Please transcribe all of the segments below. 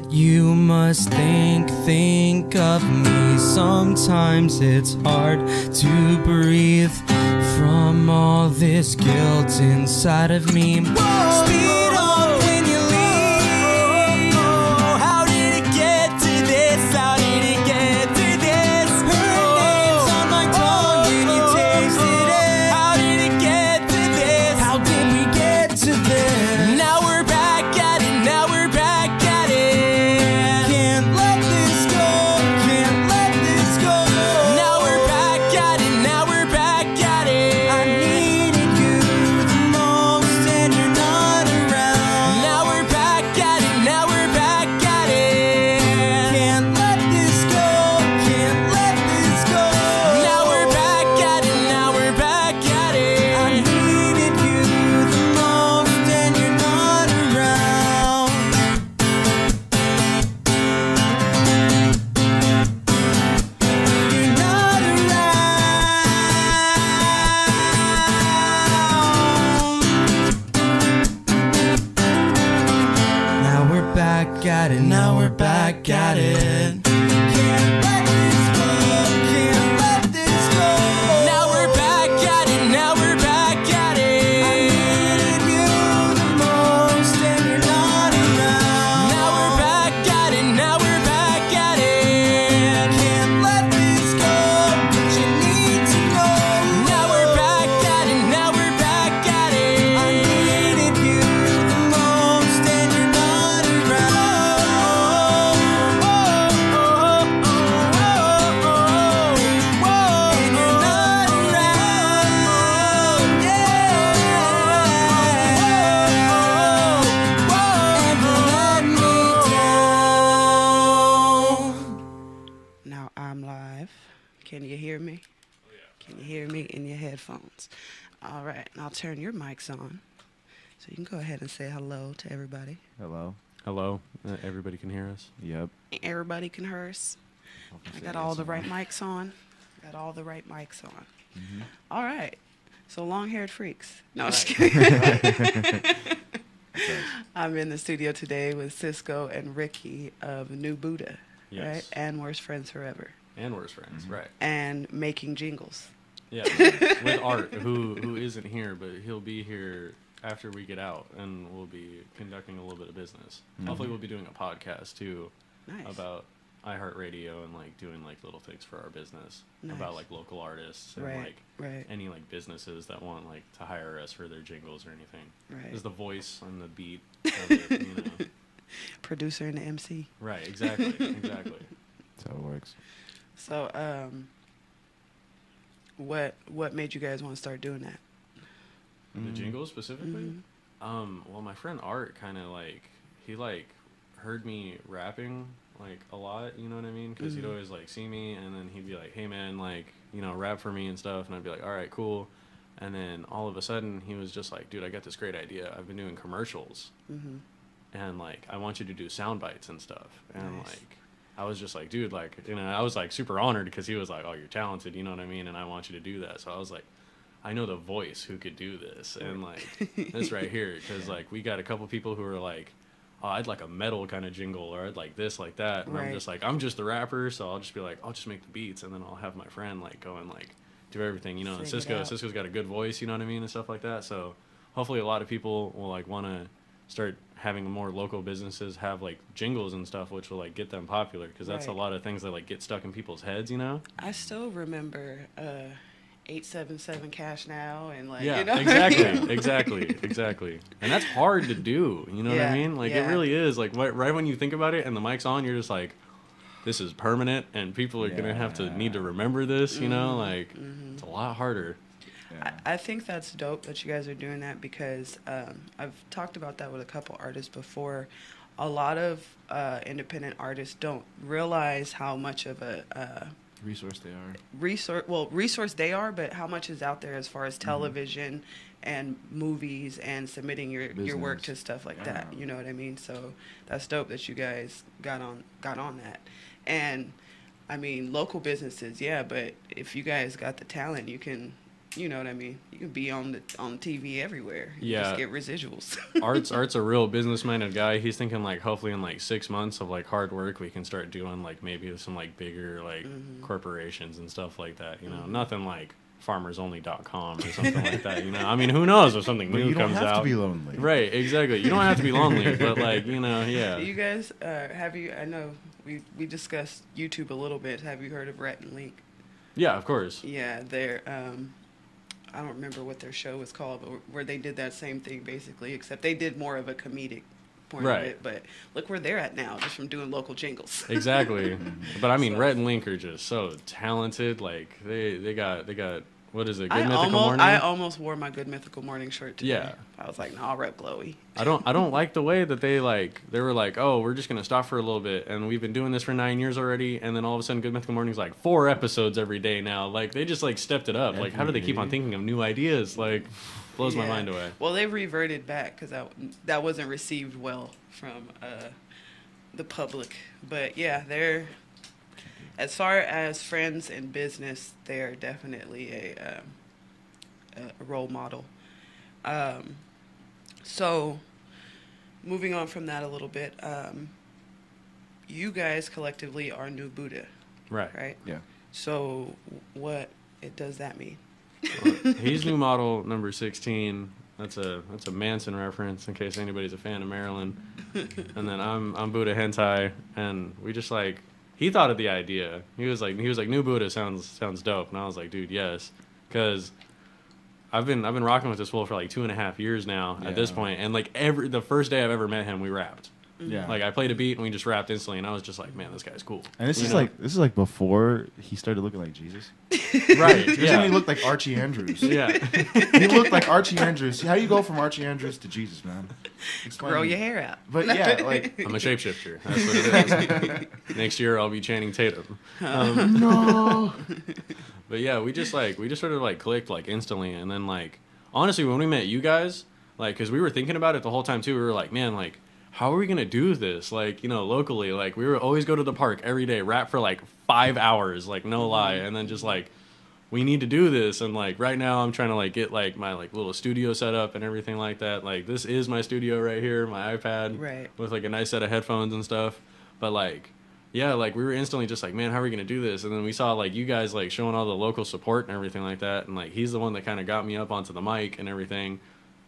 You must think of me. Sometimes it's hard to breathe from all this guilt inside of me. Speed up when you leave. How did it get to this? How did it get to this? Her name's on my tongue and you tasted it. How did it get to this? How did we get to this? Now we're back at it. Now we're back at it. Can't let this go. Can't let this go. Now we're back at it. Now we're back at it. I needed you the most and you're not around. Now we're back at it. Now we're back at it. Can't let this go. Can't let this go. Now we're back at it. Now we're back at it. I needed you the most and you're not around. You're not around. Now we're back at it. Now we're back at it. Can't let this go. Can't let this go. Now we're back at it. Now we're back at it. I needed you the most and you're not around. Now we're back at it. Now we're back at it. Can't let this go, but you need to know. Now we're back at it. Now we're back at it. I needed you the most and you're not around. And you're not around. And you let me down. Now I'm live. Can you hear me? Can you hear me in your headphones? All right, and I'll turn your mics on. So you can go ahead and say hello to everybody. Hello. Hello, everybody can hear us. Yep. Everybody can hear us. I got all the right mics on. Got all the right mics on. Mm-hmm. All right. So long-haired freaks. No, I'm just Right. kidding. I'm in the studio today with Cisco and Ricky of New Buddha, Yes. right? And Worst Friends Forever. And worse friends, Mhm. right? And making jingles. Yeah, with Art, who isn't here, but he'll be here after we get out, and we'll be conducting a little bit of business. Mhm. Hopefully, we'll be doing a podcast too Nice. about iHeartRadio and like doing like little things for our business Nice. about like local artists and Right, like right, any like businesses that want like to hire us for their jingles or anything. right. Is the voice and the beat of it, you know? Producer and the MC. Right, exactly, exactly. That's how it works. So, what made you guys want to start doing that? The jingles specifically? Mhm. Well, my friend Art kind of like he like heard me rapping like a lot, you know what I mean? Because he'd Mhm. always like see me, and then he'd be like, "Hey man, like you know, rap for me and stuff," and I'd be like, "All right, cool." And then all of a sudden, he was just like, "Dude, I got this great idea. I've been doing commercials, Mhm. and like I want you to do sound bites and stuff." And Nice. like I was just like, "Dude, like you know," I was like super honored because he was like, "Oh, you're talented," you know what I mean? And I want you to do that. So I was like, I know the voice who could do this, and like this right here, because like we got a couple people who are like, oh, I'd like a metal kind of jingle, or I'd like this, like that, and Right. I'm just like, I'm just the rapper, so I'll just be like, I'll just make the beats, and then I'll have my friend like go and like do everything, you know. And Sing it out. Cisco's got a good voice, you know what I mean, and stuff like that. So hopefully a lot of people will like want to start having more local businesses have like jingles and stuff, which will like get them popular, because that's a Right. lot of things that like get stuck in people's heads, you know. I still remember 877 Cash Now and like Yeah, you know exactly. And that's hard to do, you know what Yeah, I mean? Like, yeah. it really is. Like, right when you think about it and the mic's on, you're just like, this is permanent, and people are going to have to need to remember this, you know? Like, it's a lot harder. Yeah. I think that's dope that you guys are doing that because I've talked about that with a couple artists before. A lot of independent artists don't realize how much of a Resource they are. resource they are, but how much is out there as far as television and movies and submitting your work to Business. stuff like Yeah. that. You know what I mean? So that's dope that you guys got on that. And I mean, local businesses, yeah, but if you guys got the talent, you can you know what I mean? You can be on TV everywhere. You Yeah. just get residuals. Art's a real business-minded guy. He's thinking like hopefully in like 6 months of like hard work we can start doing like maybe some like bigger like corporations and stuff like that. You know, nothing like farmersonly.com or something like that. You know, I mean, who knows if something new you don't comes have out. to be lonely. Right, exactly. You don't have to be lonely, but like you know, yeah. Do you guys I know we discussed YouTube a little bit. Have you heard of Rhett and Link? Yeah, of course. Yeah, they're I don't remember what their show was called, but where they did that same thing basically, except they did more of a comedic point of Right. it. But look where they're at now, just from doing local jingles. Exactly. But I mean, So- Rhett and Link are just so talented. Like they got what is it? Good I Mythical Morning. almost wore my Good Mythical Morning shirt today. Yeah. I was like, nah, I'll rep Glowy. I don't like the way that they were like, oh, we're just gonna stop for a little bit, and we've been doing this for 9 years already, and then all of a sudden, Good Mythical Morning's like 4 episodes every day now. Like they just like stepped it up. Like how do they keep on thinking of new ideas? Like blows my Yeah. mind away. Well, they reverted back because that wasn't received well from the public. But yeah, they're, as far as friends and business, they're definitely a role model. So moving on from that a little bit, you guys collectively are New Buddha, Right. right? Yeah. So what does that mean? He's new model number 16. That's a Manson reference in case anybody's a fan of Maryland. And then I'm Buddha Hentai, and we just like he thought of the idea. He was like new Buddha sounds dope, and I was like, dude, yes, because I've been rocking with this fool for like 2.5 years now at this point, and like the first day I've ever met him, we rapped. Yeah. Like I played a beat and we just rapped instantly, and I was just like, man, this guy's cool. And this You is know? like before he started looking like Jesus. Right? Doesn't Yeah. he look like Archie Andrews? Yeah. He looked like Archie Andrews. How do you go from Archie Andrews to Jesus, man? Explain Grow to me. your hair out. But yeah, like I'm a shapeshifter. That's what it is. Next year I'll be Channing Tatum. no. But yeah, we just sort of like clicked like instantly, and then like honestly, when we met you guys, like, because we were thinking about it the whole time too. We were like, man, like, how are we gonna do this? Like, you know, locally, like, we would always go to the park every day, rap for like 5 hours, like, no lie, and then just like, we need to do this. And like, right now, I'm trying to like get like my like little studio set up and everything like that. Like, this is my studio right here, my iPad, Right. with like a nice set of headphones and stuff. But like, yeah, like we were instantly just like, man, how are we gonna do this? And then we saw like you guys like showing all the local support and everything like that, and like he's the one that kind of got me up onto the mic and everything.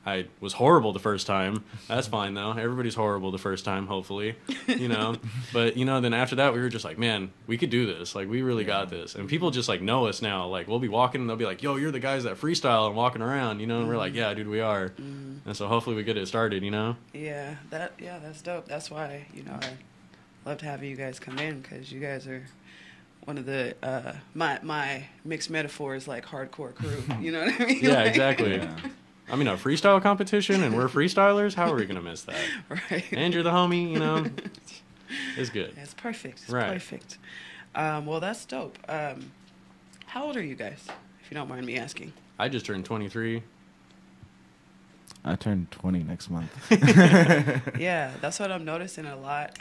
I was horrible the first time. That's fine though. Everybody's horrible the first time, hopefully, you know. But you know, then after that, we were just like, man, we could do this. Like, we really got this. And people just like know us now. Like, we'll be walking and they'll be like, yo, you're the guys that freestyle and walking around, you know. And we're like, yeah, dude, we are. And so hopefully we get it started, you know. Yeah, that's dope. That's why, you know, I love to have you guys come in, because you guys are one of the my mixed metaphors, like hardcore crew. You know what I mean? Yeah, Like- exactly. Yeah. I mean, a freestyle competition and we're freestylers. How are we gonna miss that? Right. And you're the homie, you know. It's good. It's perfect. It's Right. perfect. Well, that's dope. How old are you guys, if you don't mind me asking? I just turned 23. I turned 20 next month. Yeah, that's what I'm noticing a lot.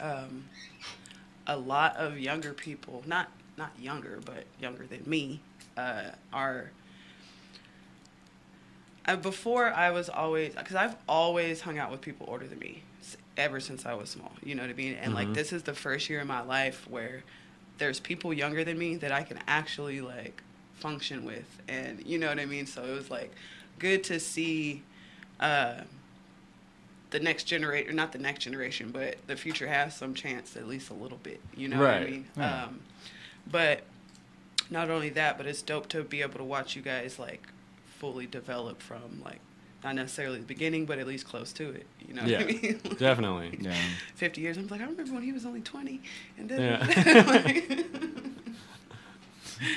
A lot of younger people, not younger, but younger than me, are. Before I was always, because I've always hung out with people older than me ever since I was small. You know what I mean? And like, this is the first year in my life where there's people younger than me that I can actually like function with, and you know what I mean. So it was like good to see. The next generation, not the next generation, but the future has some chance, at least a little bit. You know what I Right. mean? Yeah. But not only that, but it's dope to be able to watch you guys like fully develop from like not necessarily the beginning, but at least close to it. You know what Yeah, I mean? definitely. Yeah. 50 years, I'm like, I remember when he was only 20, and then Yeah. like,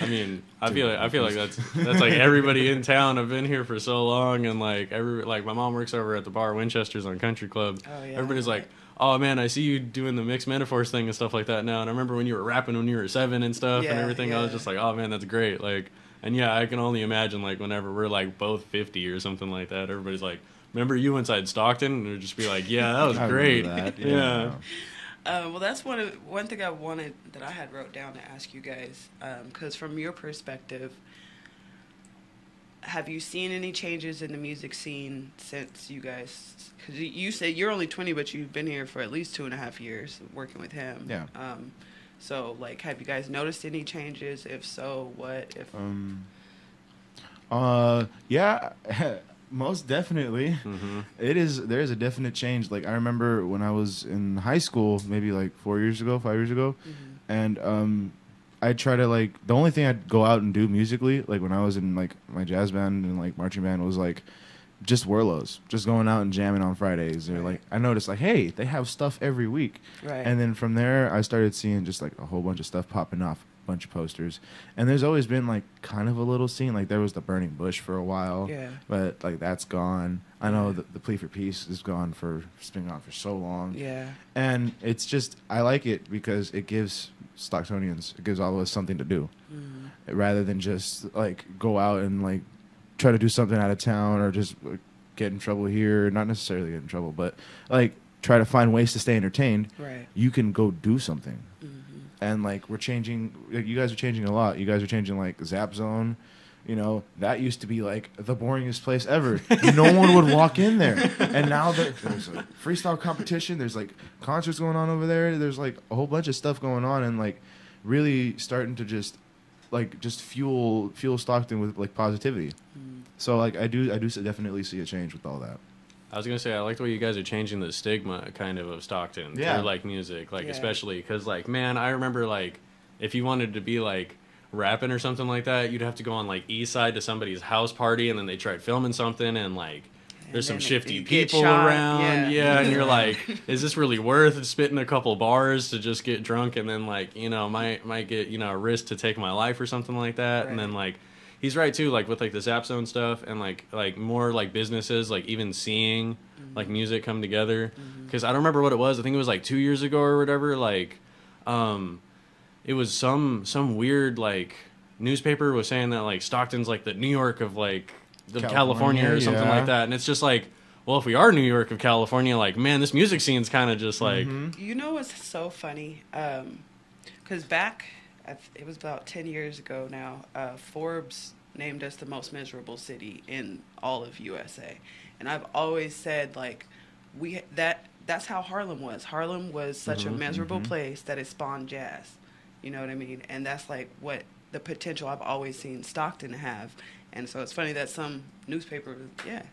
I mean, I feel like that's like everybody in town. I've been here for so long, and like my mom works over at the bar Winchester's on Country Club. Oh, yeah. Everybody's like, oh man, I see you doing the mixed metaphors thing and stuff like that now. And I remember when you were rapping when you were 7 and stuff and Yeah, everything. I was yeah. just like, oh man, that's great. Like, and yeah, I can only imagine like whenever we're like both 50 or something like that, everybody's like, remember you inside Stockton? And it would just be like, yeah, that was I great. remember that, Yeah. well, that's one thing I wanted that I had wrote down to ask you guys, because from your perspective, have you seen any changes in the music scene since you guys? Because you said you're only 20, but you've been here for at least 2.5 years working with him. Yeah. So, like, have you guys noticed any changes? If so, what? If yeah, most definitely. There's a definite change. Like, I remember when I was in high school, maybe like 5 years ago, and I'd try to, like, the only thing I'd go out and do musically, like when I was in like my jazz band and like marching band, was like just Werlos, just going out and jamming on Fridays. Or like, I noticed like, hey, they have stuff every week. Right. And then from there, I started seeing just like a whole bunch of stuff popping off, a bunch of posters. And there's always been like kind of a little scene. Like there was the Burning Bush for a while, but like that's gone. I know the Plea for Peace is gone it's been gone for so long. Yeah. And it's just, I like it because it gives Stocktonians, it gives all of us something to do, rather than just like go out and like try to do something out of town or just get in trouble here. Not necessarily get in trouble, but like try to find ways to stay entertained. Right. You can go do something. And like we're changing, like, you guys are changing a lot. You guys are changing like Zap Zone. You know, that used to be like the boringest place ever. No one would walk in there. And now there's a freestyle competition. There's like concerts going on over there. There's like a whole bunch of stuff going on, and like really starting to just fuel Stockton with like positivity. So like I do definitely see a change with all that. I was gonna say, I like the way you guys are changing the stigma kind of Stockton through like music, like especially because like, man, I remember like if you wanted to be like rapping or something like that, you'd have to go on like east side to somebody's house party, and then they tried filming something, and like there's some shifty people around, and you're like, is this really worth it, spitting a couple bars to just get drunk and then like, you know, might get, you know, a risk to take my life or something like that. And then like he's right too, like with like the Zap Zone stuff, and like more like businesses like even seeing like music come together, because I don't remember what it was, I think it was like 2 years ago or whatever, like it was some weird like newspaper was saying that like Stockton's like the New York of like the California or something like that, and it's just like, well, if we are New York of California, like, man, this music scene's kind of just like, you know what's so funny, because back it was about 10 years ago now, Forbes named us the most miserable city in all of USA, and I've always said like that's how Harlem was. Harlem was such a miserable place that it spawned jazz. You know what I mean? And that's like what the potential I've always seen Stockton have. And so it's funny that some newspaper,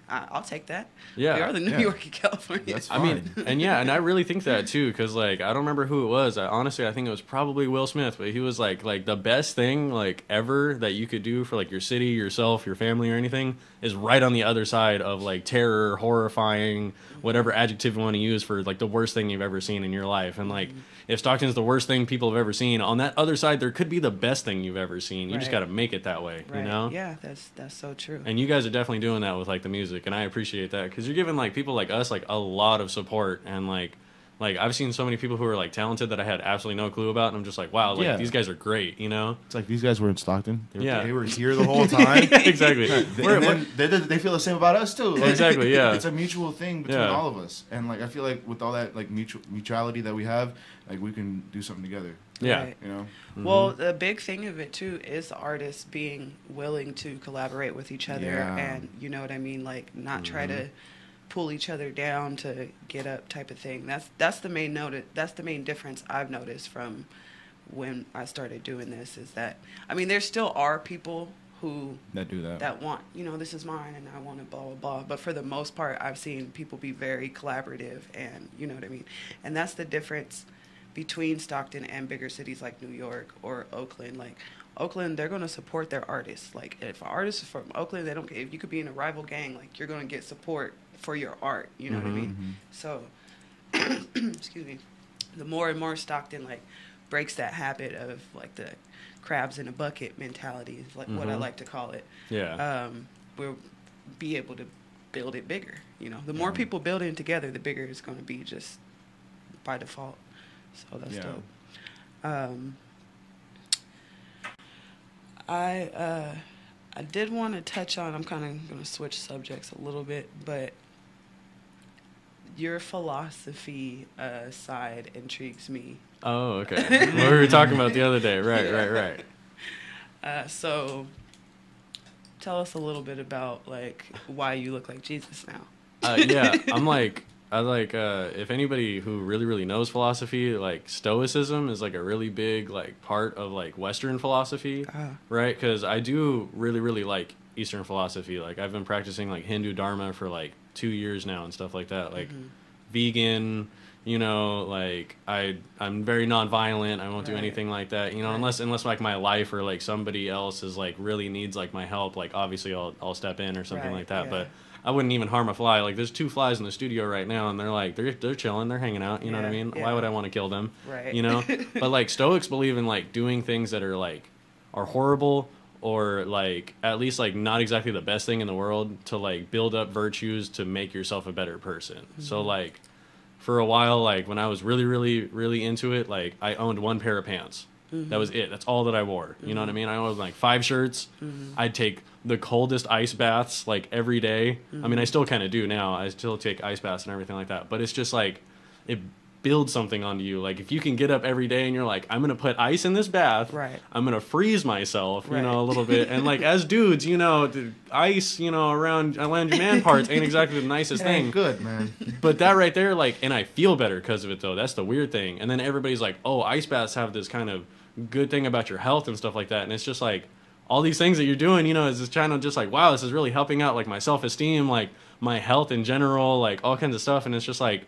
I'll take that. Yeah. We are the New York of California. That's I mean, and I really think that too, because like I don't remember who it was. Honestly, I think it was probably Will Smith, but he was like the best thing like ever that you could do for like your city, yourself, your family, or anything is right on the other side of like terror, horrifying, whatever adjective you want to use for like the worst thing you've ever seen in your life. And like if Stockton's the worst thing people have ever seen, on that other side there could be the best thing you've ever seen. You just got to make it that way, you know? Yeah, that's so true. And you guys are definitely doing that with like the music, and I appreciate that, because you're giving like people like us like a lot of support, and like I've seen so many people who are like talented that I had absolutely no clue about, and I'm just like, wow, like these guys are great, you know? It's like these guys were in Stockton. They were here the the whole time. Exactly. And then they feel the same about us too. Like, exactly. Yeah. It's a mutual thing between all of us, and like I feel like with all that like mutuality that we have, like we can do something together. Yeah. Right. You know. Well, the big thing of it too is the artists being willing to collaborate with each other, and you know what I mean, like not try to pull each other down to get up type of thing. That's the main that's the main difference I've noticed from when I started doing this, is that I mean there still are people who that do that want, you know, this is mine and I want it, blah blah blah, but for the most part I've seen people be very collaborative, and you know what I mean, and that's the difference between Stockton and bigger cities like New York or Oakland. Like Oakland, they're going to support their artists. Like if an artist is from Oakland, they don't care if you could be in a rival gang, like you're going to get support for your art, you know what I mean? So excuse me, the more and more Stockton like breaks that habit of like the crabs in a bucket mentality, is like what I like to call it. We'll be able to build it bigger, you know. The more people build it together, the bigger it's going to be just by default. So that's dope. I did want to touch on, I'm kind of going to switch subjects a little bit, but your philosophy side intrigues me. Oh, okay. What we were talking about the other day. Right. So Tell us a little bit about like why you look like Jesus now. Yeah, if anybody who really knows philosophy, like Stoicism is like a really big like part of like Western philosophy, right? Because I do really like Eastern philosophy. Like I've been practicing like Hindu Dharma for like 2 years now and stuff like that. Like vegan, you know, like I'm very nonviolent. I won't do anything like that, you know, unless like my life or like somebody else is like really needs like my help. Like obviously I'll step in or something like that, but I wouldn't even harm a fly. Like there's 2 flies in the studio right now, and they're like they're chilling, they're hanging out. You know what I mean? Why would I want to kill them? Right. You know. But like Stoics believe in like doing things that are horrible or like at least like not exactly the best thing in the world to like build up virtues to make yourself a better person. So like for a while, like when I was really into it, like I owned 1 pair of pants. That was it. That's all that I wore. You know what I mean? I owned like 5 shirts. I'd take the coldest ice baths like every day. I mean, I still kind of do now. I still take ice baths and everything like that. But it's just like it builds something onto you. Like if you can get up every day and you're like, I'm gonna put ice in this bath. Right. I'm gonna freeze myself. You know, a little bit. And like as dudes, you know, the ice, you know, around your man parts ain't exactly the nicest thing. Good, man. But that right there, like, and I feel better because of it though. That's the weird thing. And then everybody's like, oh, ice baths have this kind of good thing about your health and stuff like that. And it's just like all these things that you're doing, you know, is just kind of just like, wow, this is really helping out like my self-esteem, like my health in general, like all kinds of stuff. And it's just like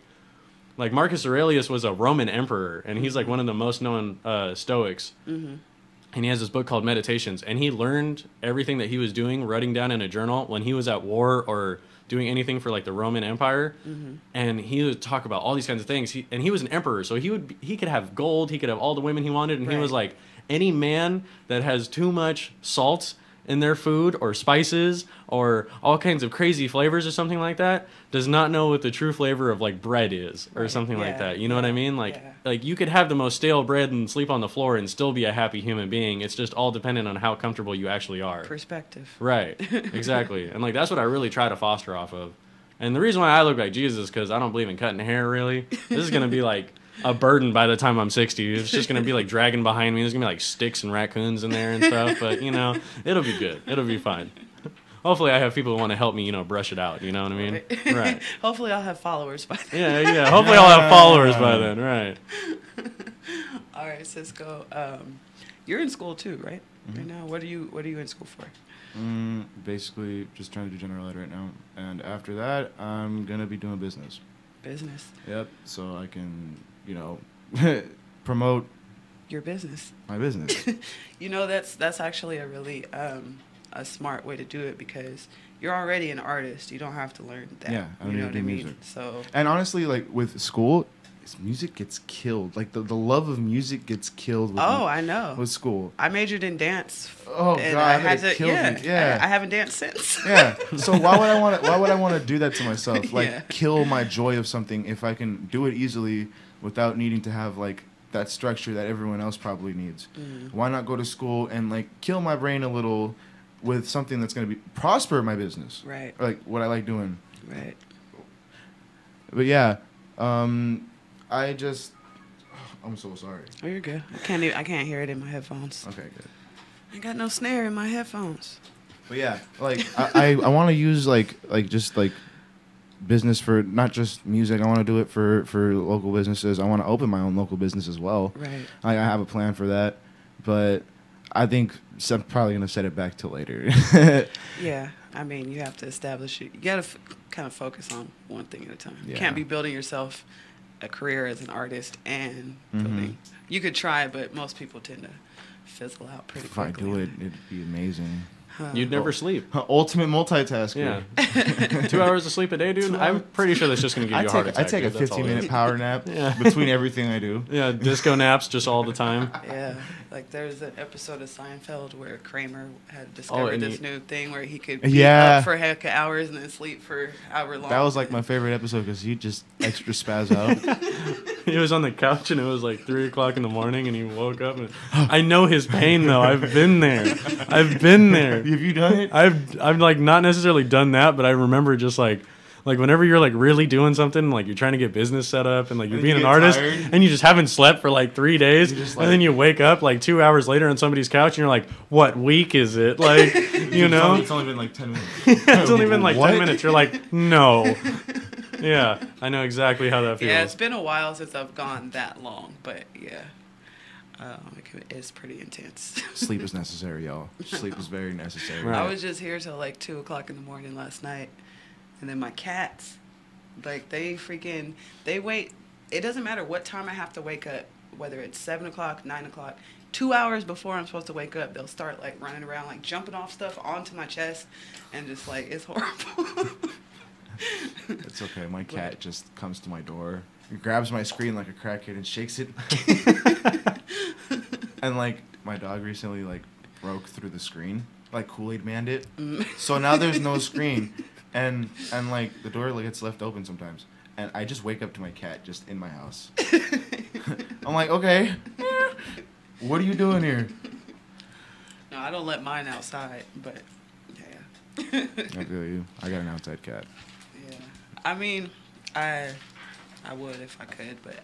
Marcus Aurelius was a Roman emperor, and he's like one of the most known Stoics. And he has this book called Meditations, and he learned everything that he was doing, writing down in a journal when he was at war or doing anything for like the Roman Empire. And he would talk about all these kinds of things. And he was an emperor, so he could have gold, he could have all the women he wanted, and he was like, any man that has too much salt in their food or spices or all kinds of crazy flavors or something like that does not know what the true flavor of like bread is or something like that. You know what I mean? Like like you could have the most stale bread and sleep on the floor and still be a happy human being. It's just all dependent on how comfortable you actually are. Perspective. Right. Exactly. And like that's what I really try to foster off of. And the reason why I look like Jesus is because I don't believe in cutting hair really. This is gonna be like a burden by the time I'm 60. It's just going to be like dragging behind me. There's going to be like sticks and raccoons in there and stuff. But, you know, it'll be good. It'll be fine. Hopefully I have people who want to help me, you know, brush it out. You know what I mean? Right. Hopefully I'll have followers by then. Yeah. Hopefully I'll have followers by then. Right. All right, Cisco. You're in school too, right? Right now. What are you in school for? Basically just trying to do general ed right now. And after that, I'm going to be doing business. Business. Yep. So I can, you know, promote your business. My business. You know, that's actually a really a smart way to do it because you're already an artist. You don't have to learn that. Yeah, I don't you know need what to I do mean? music. So. And honestly, like with school, music gets killed. Like the love of music gets killed. With I know. With school. I majored in dance. Oh and God, I had to. Yeah. I haven't danced since. Yeah. So why would I want to do that to myself? Like kill my joy of something if I can do it easily without needing to have like that structure that everyone else probably needs. Why not go to school and like kill my brain a little with something that's going to be prosper my business. Right. Like what I like doing. Right. But yeah, I'm so sorry. Oh, you're good. I can't hear it in my headphones. Okay, good. I got no snare in my headphones. But yeah, like I want to use like just like business for not just music. I want to do it for local businesses. I want to open my own local business as well. Right. I have a plan for that, but I think I'm probably gonna set it back till later. Yeah, I mean you have to establish it. You gotta kind of focus on one thing at a time. Yeah. You can't be building yourself a career as an artist and building. You could try, but most people tend to fizzle out pretty quickly. If I do it, it'd be amazing. You'd never sleep. Ultimate multitasker. Yeah. 2 hours of sleep a day, dude? I'm pretty sure that's just going to give you a heart attack. I take a 15-minute power nap between everything I do. Yeah, disco naps just all the time. Yeah. Like there's an episode of Seinfeld where Kramer had discovered this new thing where he could be up for heck of hours and then sleep for hour long. That was like my favorite episode because he just extra spaz out. He was on the couch and it was like 3 o'clock in the morning and he woke up and I know his pain though. I've been there. Have you done it? I've like not necessarily done that, but I remember just like like whenever you're like really doing something, like you're trying to get business set up and like you're And being you an get artist tired. and you just haven't slept for like 3 days, You just, and then like- you wake up like 2 hours later on somebody's couch and you're like, what week is it? Like, you know, It's only been like 10 minutes. it's only been like What? 10 minutes. You're like, no. Yeah, I know exactly how that feels. Yeah, it's been a while since I've gone that long, but yeah, it's pretty intense. Sleep is necessary, y'all. Sleep is very necessary. Right. I was just here till like 2:00 in the morning last night, and then my cats, like they wait. It doesn't matter what time I have to wake up, whether it's 7 o'clock, 9 o'clock. 2 hours before I'm supposed to wake up, they'll start like running around, like jumping off stuff onto my chest, and just like it's horrible. It's okay. My cat just comes to my door, and grabs my screen like a crackhead and shakes it. And like my dog recently like broke through the screen, like Kool-Aid manned it. So now there's no screen, and like the door like gets left open sometimes, and I just wake up to my cat just in my house. I'm like, okay, what are you doing here? No, I don't let mine outside, but yeah. I feel you. I got an outside cat. Yeah, I mean, I would if I could, but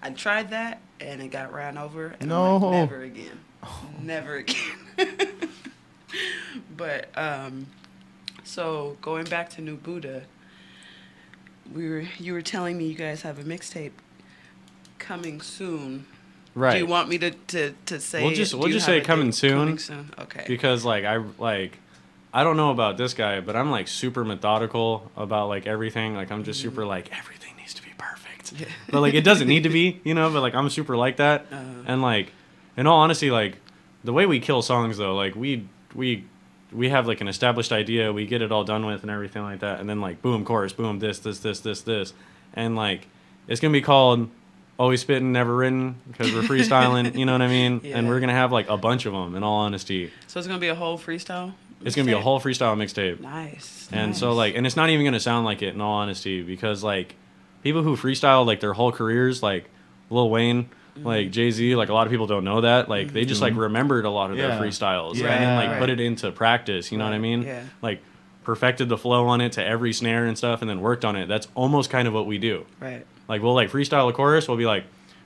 I tried that and it got ran over, and I'm No. like, never again, never again. But so going back to New Buddha, you were telling me you guys have a mixtape coming soon. Right. Do you want me to say? We'll just do you say have a coming date soon. Coming soon. Okay. Because like I don't know about this guy, but I'm like super methodical about like everything. Like I'm just super like everything needs to be perfect. Yeah. But like it doesn't need to be, you know, but like I'm super like that. And like in all honesty, like the way we kill songs though, like we have like an established idea, we get it all done with and everything like that, and then like boom, chorus, boom, this. And like it's gonna be called Always Spittin', Never Written, because we're freestyling, you know what I mean? Yeah. And we're gonna have like a bunch of them in all honesty. So it's gonna be a whole freestyle. It's gonna be a mixtape? whole freestyle mixtape. Nice. And nice. so like, and it's not even gonna sound like it in all honesty, because like people who freestyle like their whole careers, like Lil Wayne, like Jay-Z, like a lot of people don't know that. Like they just like remembered a lot of their Yeah. freestyles Yeah, and then like right. put it into practice. You know what I mean? Yeah. Like perfected the flow on it to every snare and stuff, and then worked on it. That's almost kind of what we do. Right. Like we'll like freestyle a chorus. We'll be like,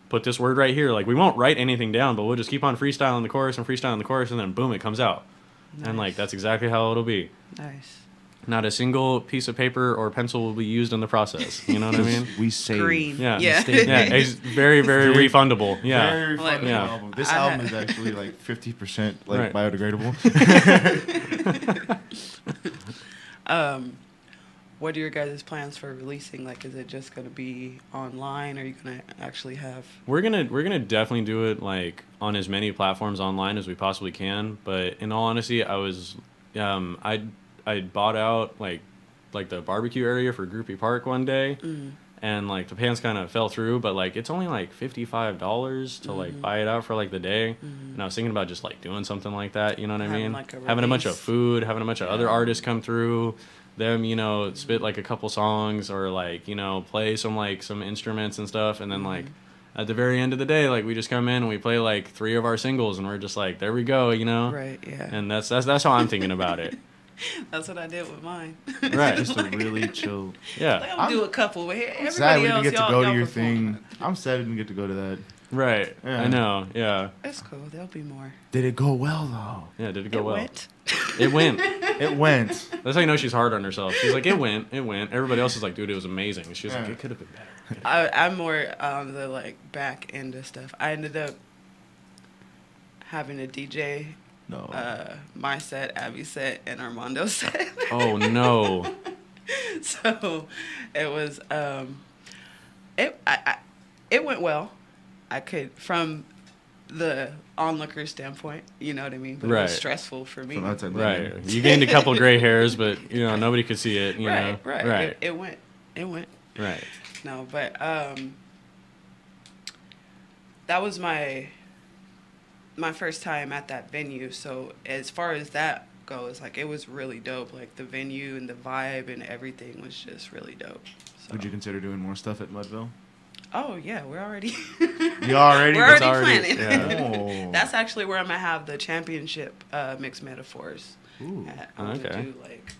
put this word right here. Like we won't write anything down, but we'll just keep on freestyling the chorus, and then boom, it comes out. And like that's exactly how it'll be. Nice. Not a single piece of paper or pencil will be used in the process. You know what I mean? We save. Green. Yeah. Yeah. Yeah. It's very, very Very- refundable. Yeah. Very Like- fun Yeah. album. This I album ha- is actually like 50% like Right. biodegradable. What are your guys' plans for releasing? Like, is it just gonna be online, or are you gonna actually have? We're gonna definitely do it like on as many platforms online as we possibly can. But in all honesty, I was I bought out like the barbecue area for Groupie Park one day, and like the pants kind of fell through. But like it's only like $55 to like buy it out for like the day. And I was thinking about just like doing something like that. You know what I Having, mean? like, a Having a bunch of release. food, having a bunch of other artists come through. Them, you know, spit like a couple songs or like, you know, play some instruments and stuff, and then like at the very end of the day, like we just come in and we play like 3 of our singles, and we're just like, there we go, you know. Right. Yeah. And that's how I'm thinking about it. That's what I did with mine. Right. Just a really chill. Yeah. Like, I'm gonna do a couple, but here, I'm sad everybody we else, didn't get to y'all, go to y'all your perform. thing. I'm sad we didn't get to go to that. Right. Yeah. I know. Yeah. It's cool. There'll be more. Did it go well though? Yeah. Did it go well? Went. It went. It went. That's how you know she's hard on herself. She's like, it went. Everybody else is like, dude, it was amazing. She's like, Yeah. it could have been better. I'm more on the like back end of stuff. I ended up having a DJ, No. my set, Abby's set, and Armando's set. Oh no. So it was it went well. I could, from the onlooker standpoint, you know what I mean, but it Right. was stressful for me. From outside Right. looking in. You gained a couple gray hairs, but you know nobody could see it. You know. Right. Right. It went. Right. No, but that was my first time at that venue. So as far as that goes, like it was really dope. Like the venue and the vibe and everything was just really dope. So. Would you consider doing more stuff at Mudville? Oh yeah, we're already. You already? We're It's already already- planning. Oh. That's actually where I'm gonna have the championship mixed metaphors. Ooh. I'm Okay. gonna do like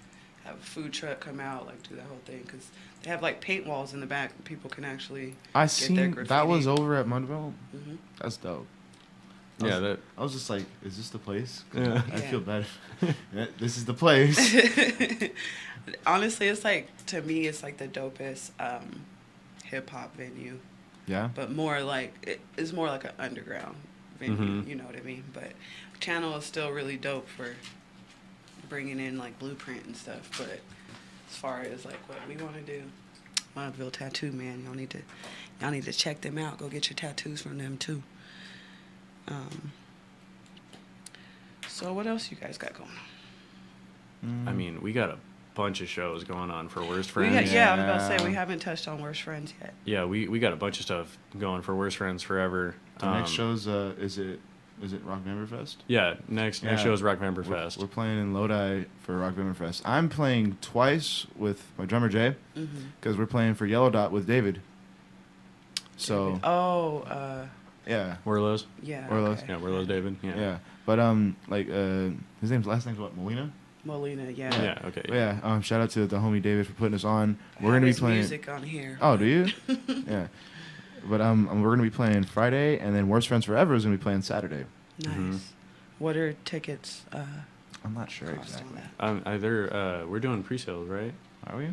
have a food truck come out, like do that whole thing, because they have like paint walls in the back. People can actually I get seen their that graffiti. was over at Mudville. Hmm. That's dope. Yeah, I was just like, is this the place? Yeah. I Yeah. feel bad. This is the place. Honestly, it's like, to me, it's like the dopest hip hop venue, Yeah. but more like it's more like an underground venue. Mhm. You know what I mean? But Channel is still really dope for bringing in like Blueprint and stuff. But as far as like what we want to do, Mudville Tattoo, man, y'all need to check them out. Go get your tattoos from them too. So what else you guys got going on? I mean, we got a bunch of shows going on for Worst We Friends. got, yeah, I was about to Yeah. say we haven't touched on Worst Friends yet. Yeah, we got a bunch of stuff going for Worst Friends forever. The next show's is it Rock Member Fest? Yeah, next Yeah. show is Rock Member Fest. We're playing in Lodi for Rock Member Fest. I'm playing twice with my drummer Jay because we're playing for Yellow Dot with David. So yeah, Werlos. Yeah. Werlos. Okay. Yeah, Werlos David. Yeah. yeah. But his last name's what? Molina. Molina, yeah. Yeah, okay. But yeah. Shout out to the homie David for putting us on. We're Have gonna be his playing. music on here. Oh, do you? Yeah. But we're gonna be playing Friday, and then Worst Friends Forever is gonna be playing Saturday. Nice. Mhm. What are tickets? I'm not sure cost exactly. on that? We're doing pre-sales, right? Are we?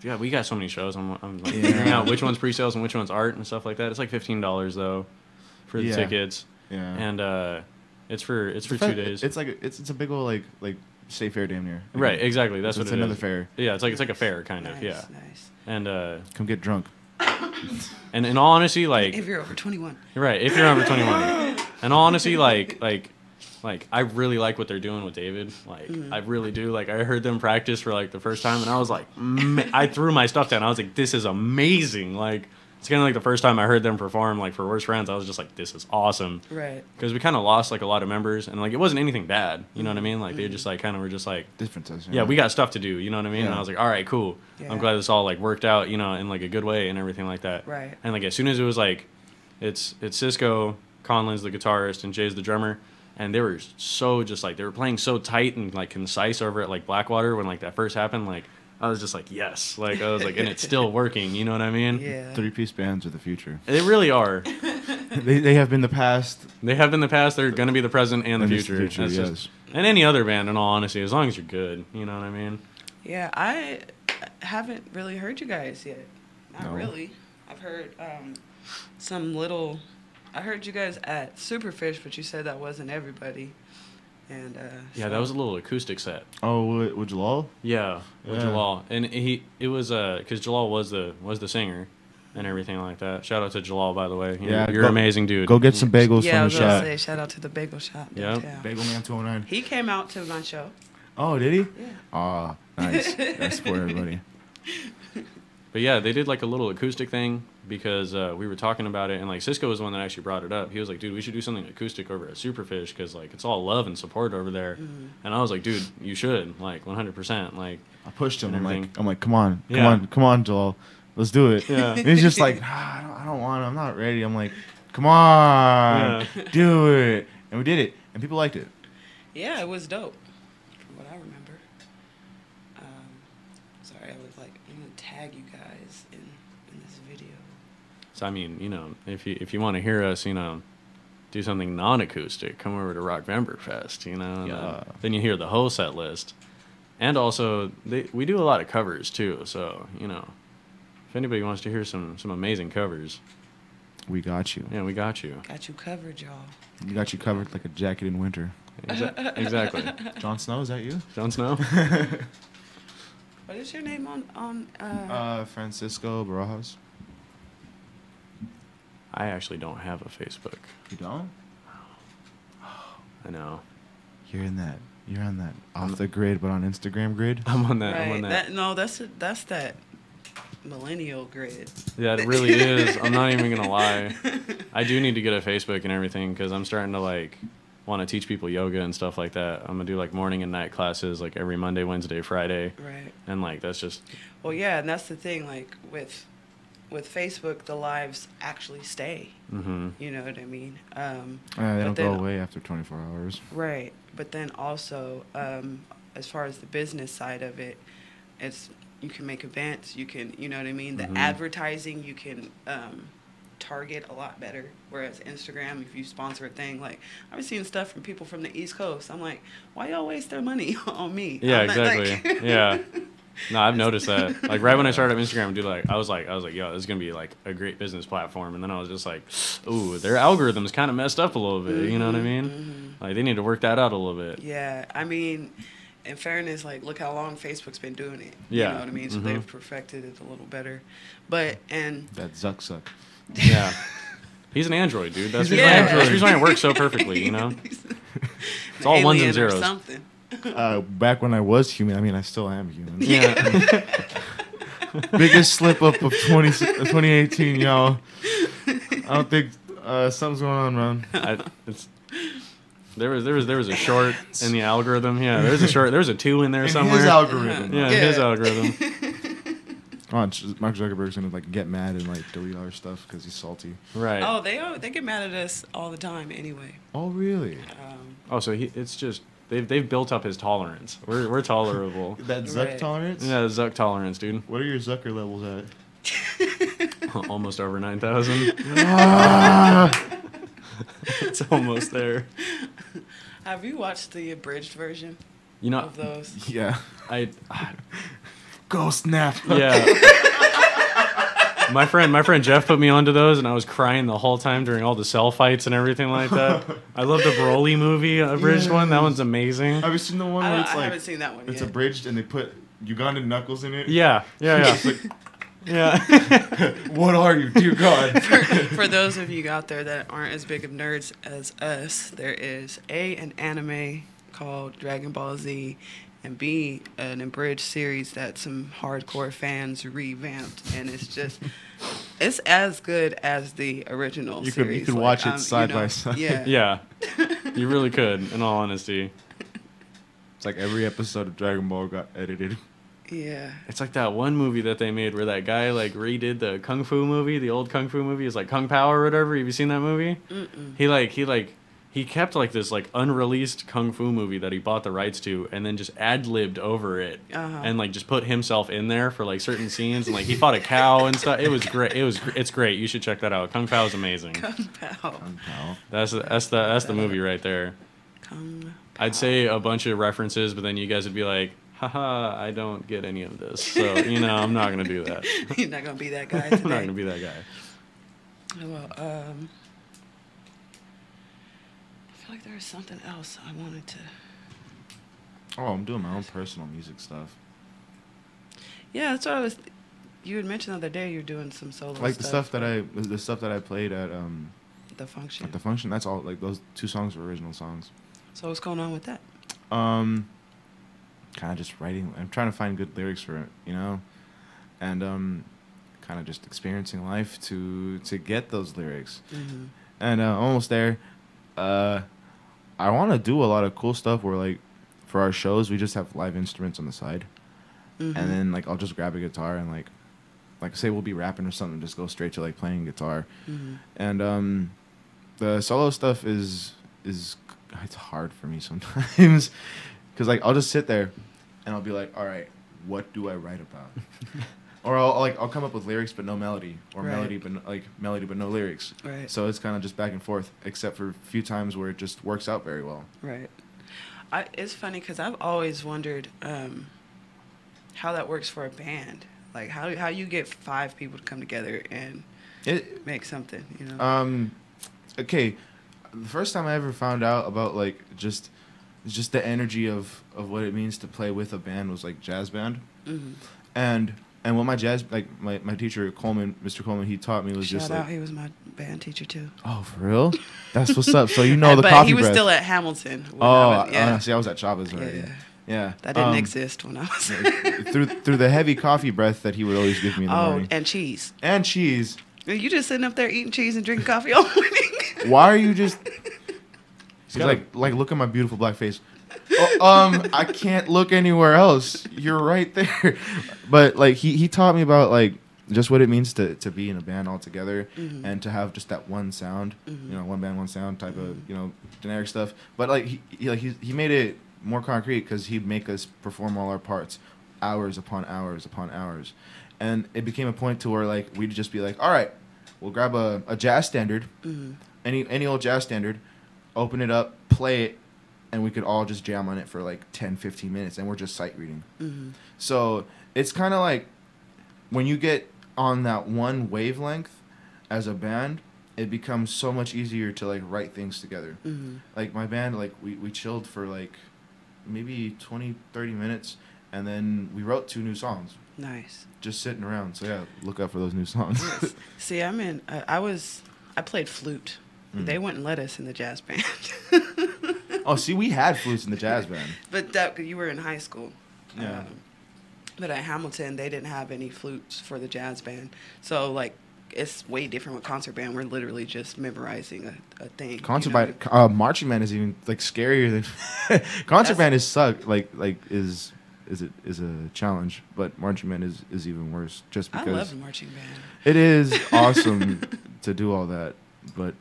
Yeah, we got so many shows. I'm like Yeah. figuring out which one's pre-sales and which one's art and stuff like that. It's like $15 though for the Yeah. tickets, Yeah. and it's for 2 days. It's like it's a big old like state fair damn near. Right, exactly. That's So what it's it another is. fair. Yeah, it's like a fair kind of. Nice, Yeah, nice. and Come get drunk. and in all honesty, like If you're over 21. right, if you're over 21. In all honesty, like I really like what they're doing with David. Like I really do. Like I heard them practice for like the first time, and I was like, I threw my stuff down. I was like, this is amazing. Like it's kind of like the first time I heard them perform like for Worst Friends. I was just like, this is awesome. Right. Because we kind of lost like a lot of members, and like it wasn't anything bad. You know what I mean? Like they just like kind of were just like, Differences. yeah, we got stuff to do. You know what I mean? And Yeah. I was like, all right, cool. Yeah. I'm glad this all like worked out. You know, in like a good way and everything like that. Right. And like as soon as it was like, it's Cisco, Conlin's the guitarist, and Jay's the drummer. And they were so just like they were playing so tight and like concise over at like Blackwater when like that first happened. Like I was just like yes, like I was like, and it's still working. You know what I mean? Yeah. 3-piece bands are the future. They really are. they have been the past. They have been the past. They're gonna be the present and the And it's the future. future, That's yes. just- and any other band, in all honesty, as long as you're good. You know what I mean? Yeah, I haven't really heard you guys yet. Not No. really. I've heard some little. I heard you guys at Superfish, but you said that wasn't everybody. And Yeah, so- that was a little acoustic set. Oh, with Jalal? Yeah, with Yeah. Jalal, and it was because Jalal was the singer and everything like that. Shout out to Jalal, by the way. Yeah, You're go- an amazing dude. Go get some bagels Yeah, I from was the gonna shop. say shout out to the bagel shop. Yep. downtown. Bagel Man 209. He came out to my show. Oh, did he? Yeah. Aw, nice. That's for everybody. But yeah, they did like a little acoustic thing because we were talking about it, and like Cisco was the one that actually brought it up. He was like, "Dude, we should do something acoustic over at Superfish because like it's all love and support over there." And I was like, "Dude, you should like 100%." Like, I pushed him. And I'm everything. like, come on, Yeah. come on, Jalal. Let's do it. Yeah. And he's just like, I don't want it. I'm not ready. I'm like, come on, do it. And we did it, and people liked it. Yeah, it was dope, from what I remember. Sorry, I was like, I'm gonna tag you guys in this video. so I mean, you know, if you want to hear us, you know, do something non-acoustic, come over to Rock Member Fest, you know. And Yeah. then you hear the whole set list, and also we do a lot of covers too. So you know, if anybody wants to hear some amazing covers, We got you. yeah, we got you. Got you covered, y'all. We got you covered like a jacket in winter. Exactly. Jon Snow, is that you? Jon Snow. What is your name on Francisco Barajas. I actually don't have a Facebook. You don't? I know. You're on that off the grid, but on Instagram grid. I'm on that. right? I'm on that. No, that's that millennial grid. Yeah, it really is. I'm not even gonna lie. I do need to get a Facebook and everything because I'm starting to like want to teach people yoga and stuff like that. I'm gonna do like morning and night classes like every Monday, Wednesday, Friday, Right. and like that's just Well, yeah, and that's the thing. Like with Facebook, the lives actually stay. mm-hmm. You know what I mean? They but don't then- go away after 24 hours. Right. But then also, as far as the business side of it, it's you can make events, you can, you know what I mean? The Mhm. advertising, you can target a lot better. Whereas Instagram, if you sponsor a thing, like I've seen stuff from people from the East Coast. I'm like, why y'all waste their money on me? Yeah, I'm not, exactly. like- Yeah. No, I've noticed that. Like right when I started Instagram, dude, like I was like, yo, this is gonna be like a great business platform, and then I was just like, ooh, their algorithm's kind of messed up a little bit. You know what I mean? Like they need to work that out a little bit. Yeah, I mean, in fairness, like look how long Facebook's been doing it. Yeah. You know what I mean? So they've perfected it a little better. But and That Zuck suck. Yeah. He's an android, dude. That's the He's an android. That's the reason why it works so perfectly. You know, it's all ones and alien or zeros. something. Back when I was human, I mean, I still am human. Yeah. Biggest slip up of 2018, y'all. I don't think something's going on, man. There was a short in the algorithm. Yeah, there was a 2 in there In somewhere. his algorithm. Yeah, Yeah. his algorithm. Mark Zuckerberg's gonna like get mad and like delete our stuff because he's salty. Right. Oh, they get mad at us all the time anyway. Oh, really? Oh, so it's just they've built up his tolerance. We're tolerable. That Zuck Right. tolerance? Yeah, Zuck tolerance, dude. What are your Zucker levels at? Almost over 9,000. Ah! It's almost there. Have you watched the abridged version You know, of those? Yeah. I Go snap. yeah. My friend Jeff put me onto those, and I was crying the whole time during all the cell fights and everything like that. I love the Broly movie abridged one. That one's amazing. Have you seen the one I where it's like haven't seen that one it's yet. abridged and they put Ugandan knuckles in it? Yeah. It's like, Yeah. what are you, dear God? For those of you out there that aren't as big of nerds as us, there is an anime called Dragon Ball Z, and B, an abridged series that some hardcore fans revamped, and it's as good as the original You series. could watch it side by side. Yeah. Yeah. You really could, in all honesty. It's like every episode of Dragon Ball got edited. Yeah. It's like that one movie that they made where that guy like redid the Kung Fu movie, the old Kung Fu movie. It's like Kung Pao or whatever. Have you seen that movie? Mm-mm. He kept like this like unreleased Kung Fu movie that he bought the rights to, and then just ad-libbed over it, and like just put himself in there for like certain scenes, and like he fought a cow and stuff. It was great. It's great. You should check that out. Kung Pao is amazing. Kung Pao. Pal. That's the movie right there. Kung I'd say a bunch of references, but then you guys would be like, haha, I don't get any of this. So, I'm not going to do that. You're not gonna be that guy I'm not today. going to be that guy. Well, I feel like there was something else I wanted to. Oh, I'm doing my own personal music stuff. Yeah, that's what I was. You had mentioned the other day you're doing some solo Like the stuff that but I played at the function. the function. That's all. Like those 2 songs were original songs. So what's going on with that? Kind of just writing. I'm trying to find good lyrics for it, and kind of just experiencing life to get those lyrics. Mm-hmm. And almost there. I want to do a lot of cool stuff where like for our shows we just have live instruments on the side, Mm-hmm. and then like I'll just grab a guitar and like say we'll be rapping or something, just go straight to like playing guitar. Mm-hmm. And the solo stuff is it's hard for me sometimes because like I'll just sit there and I'll be like, all right, what do I write about? Or I'll come up with lyrics but no melody, or Right. melody but no lyrics. Right. So it's kind of just back and forth, except for a few times where it just works out very well. Right. It's funny because I've always wondered how that works for a band. Like how you get 5 people to come together and make something. Okay, the first time I ever found out about like just the energy of what it means to play with a band was like jazz band. Mm-hmm. And what my jazz, like my teacher Coleman, Mr. Coleman, he taught me was Shout just out, like, he was my band teacher too. oh, for real? That's what's up. So the but coffee he was breath. still at Hamilton. When See, I was at Chavez already. Yeah. Yeah. That didn't exist when I was. through the heavy coffee breath that he would always give me in the morning. And cheese. And cheese. You just sitting up there eating cheese and drinking coffee all morning. Why are you just? He's like look at my beautiful black face. I can't look anywhere else. You're right there. But like he taught me about like just what it means to be in a band all together, Mm-hmm. and to have just that one sound, Mm-hmm. one band, one sound type of generic stuff. But like he made it more concrete because he'd make us perform all our parts, hours upon hours upon hours, and it became a point to where like we'd just be like, all right, we'll grab a jazz standard, any old jazz standard, open it up, play it, and we could all just jam on it for like 10, 15 minutes, and we're just sight reading. So it's kind of like when you get on that one wavelength as a band, it becomes so much easier to like write things together. Like my band, like we chilled for like maybe 20, 30 minutes, and then we wrote 2 new songs. Nice. Just sitting around. So yeah, look out for those new songs. See, I'm in. I played flute. They wouldn't let us in the jazz band. Oh, see, we had flutes in the jazz band. But you were in high school. Yeah. But at Hamilton, they didn't have any flutes for the jazz band. So, like, it's way different with concert band. We're literally just memorizing a thing. Concert band, marching band is even like scarier than concert band is is a challenge, but marching band is even worse. Just because I love the marching band. It is awesome to do all that, but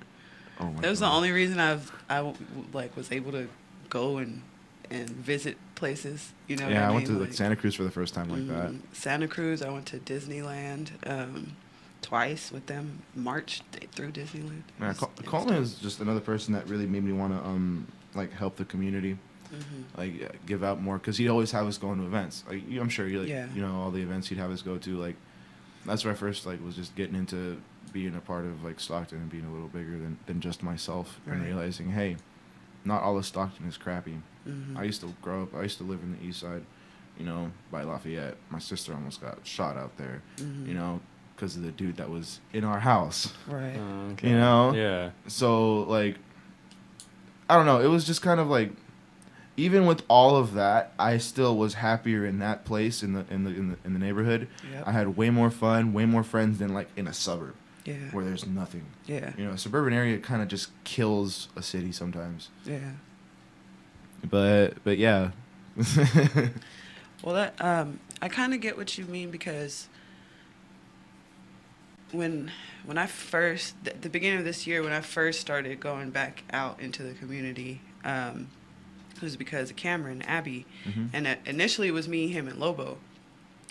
oh my God. That was the only reason I was able to go and visit places. You know. Yeah, what I went to mean? like Santa Cruz for the first time like that. Santa Cruz. I went to Disneyland twice with them. Marched through Disneyland. Yeah, Colin is just another person that really made me want to like help the community. Like give out more, because he'd always have us going to events. Like I'm sure you know all the events he'd have us go to. Like that's where I first like was just getting into being a part of like Stockton and being a little bigger than just myself, and realizing, hey, not all of Stockton is crappy. I used to grow up. I used to live in the east side, you know, by Lafayette. My sister almost got shot out there, you know, because of the dude that was in our house. Right. Okay. You know. Yeah. So like, I don't know. It was just kind of like, even with all of that, I still was happier in that place in the neighborhood. Yep. I had way more fun, way more friends than like in a suburb. Yeah. Where there's nothing. Yeah. You know, a suburban area kind of just kills a city sometimes. Yeah. But yeah. Well, that I kind of get what you mean, because when I first, the beginning of this year, when I first started going back out into the community, it was because of Cameron, Abby, and initially it was me, him, and Lobo.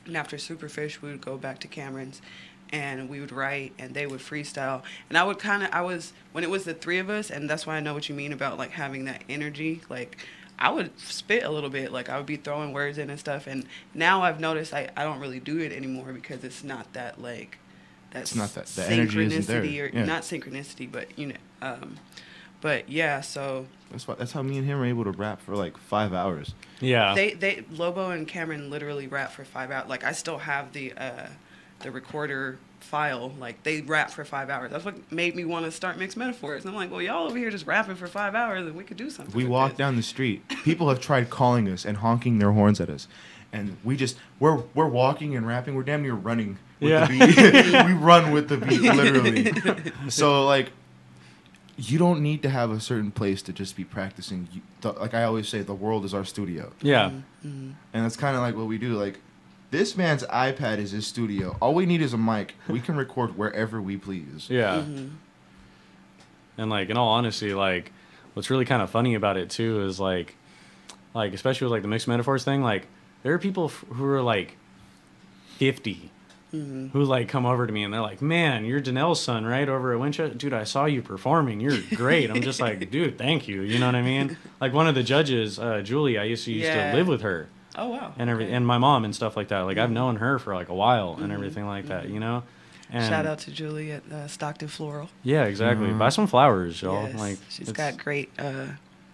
And after Superfish, we would go back to Cameron's, and we would write, and they would freestyle. And when it was the 3 of us, and that's why I know what you mean about like having that energy. Like I would spit a little bit, like I would be throwing words in and stuff. And now I've noticed I don't really do it anymore, because it's not that like it's not that the energy isn't there. Or not synchronicity, but you know. But yeah, so that's how me and him are able to rap for like 5 hours. Yeah. They Lobo and Cameron literally rap for 5 hours. Like I still have the recorder file. Like they rap for 5 hours. That's what made me want to start Mixed Metaphors. And I'm like, well, y'all over here just rapping for 5 hours, and we could do something. We walk down the street. People have tried calling us and honking their horns at us, and we're walking and rapping. We're damn near running with the beat. We run with the beat, literally. So like, you don't need to have a certain place to just be practicing. Like I always say, the world is our studio. Yeah. And that's kind of like what we do. Like, this man's iPad is his studio. All we need is a mic. We can record wherever we please. Yeah. And like, in all honesty, like, what's really kind of funny about it too is like especially with like the Mixed Metaphors thing, like there are people who are like 50 who like come over to me and they're like, man, you're Danelle's son, right, over at Winchester? Dude, I saw you performing. You're great. I'm just like, dude, thank you. You know what I mean? Like one of the judges, Julie, I used to live with her. Oh, wow. And and my mom and stuff like that. Like I've known her for like a while and everything like that, you know? And shout out to Julie at Stockton Floral. Yeah, exactly. Buy some flowers, y'all. Yes. Like she's got great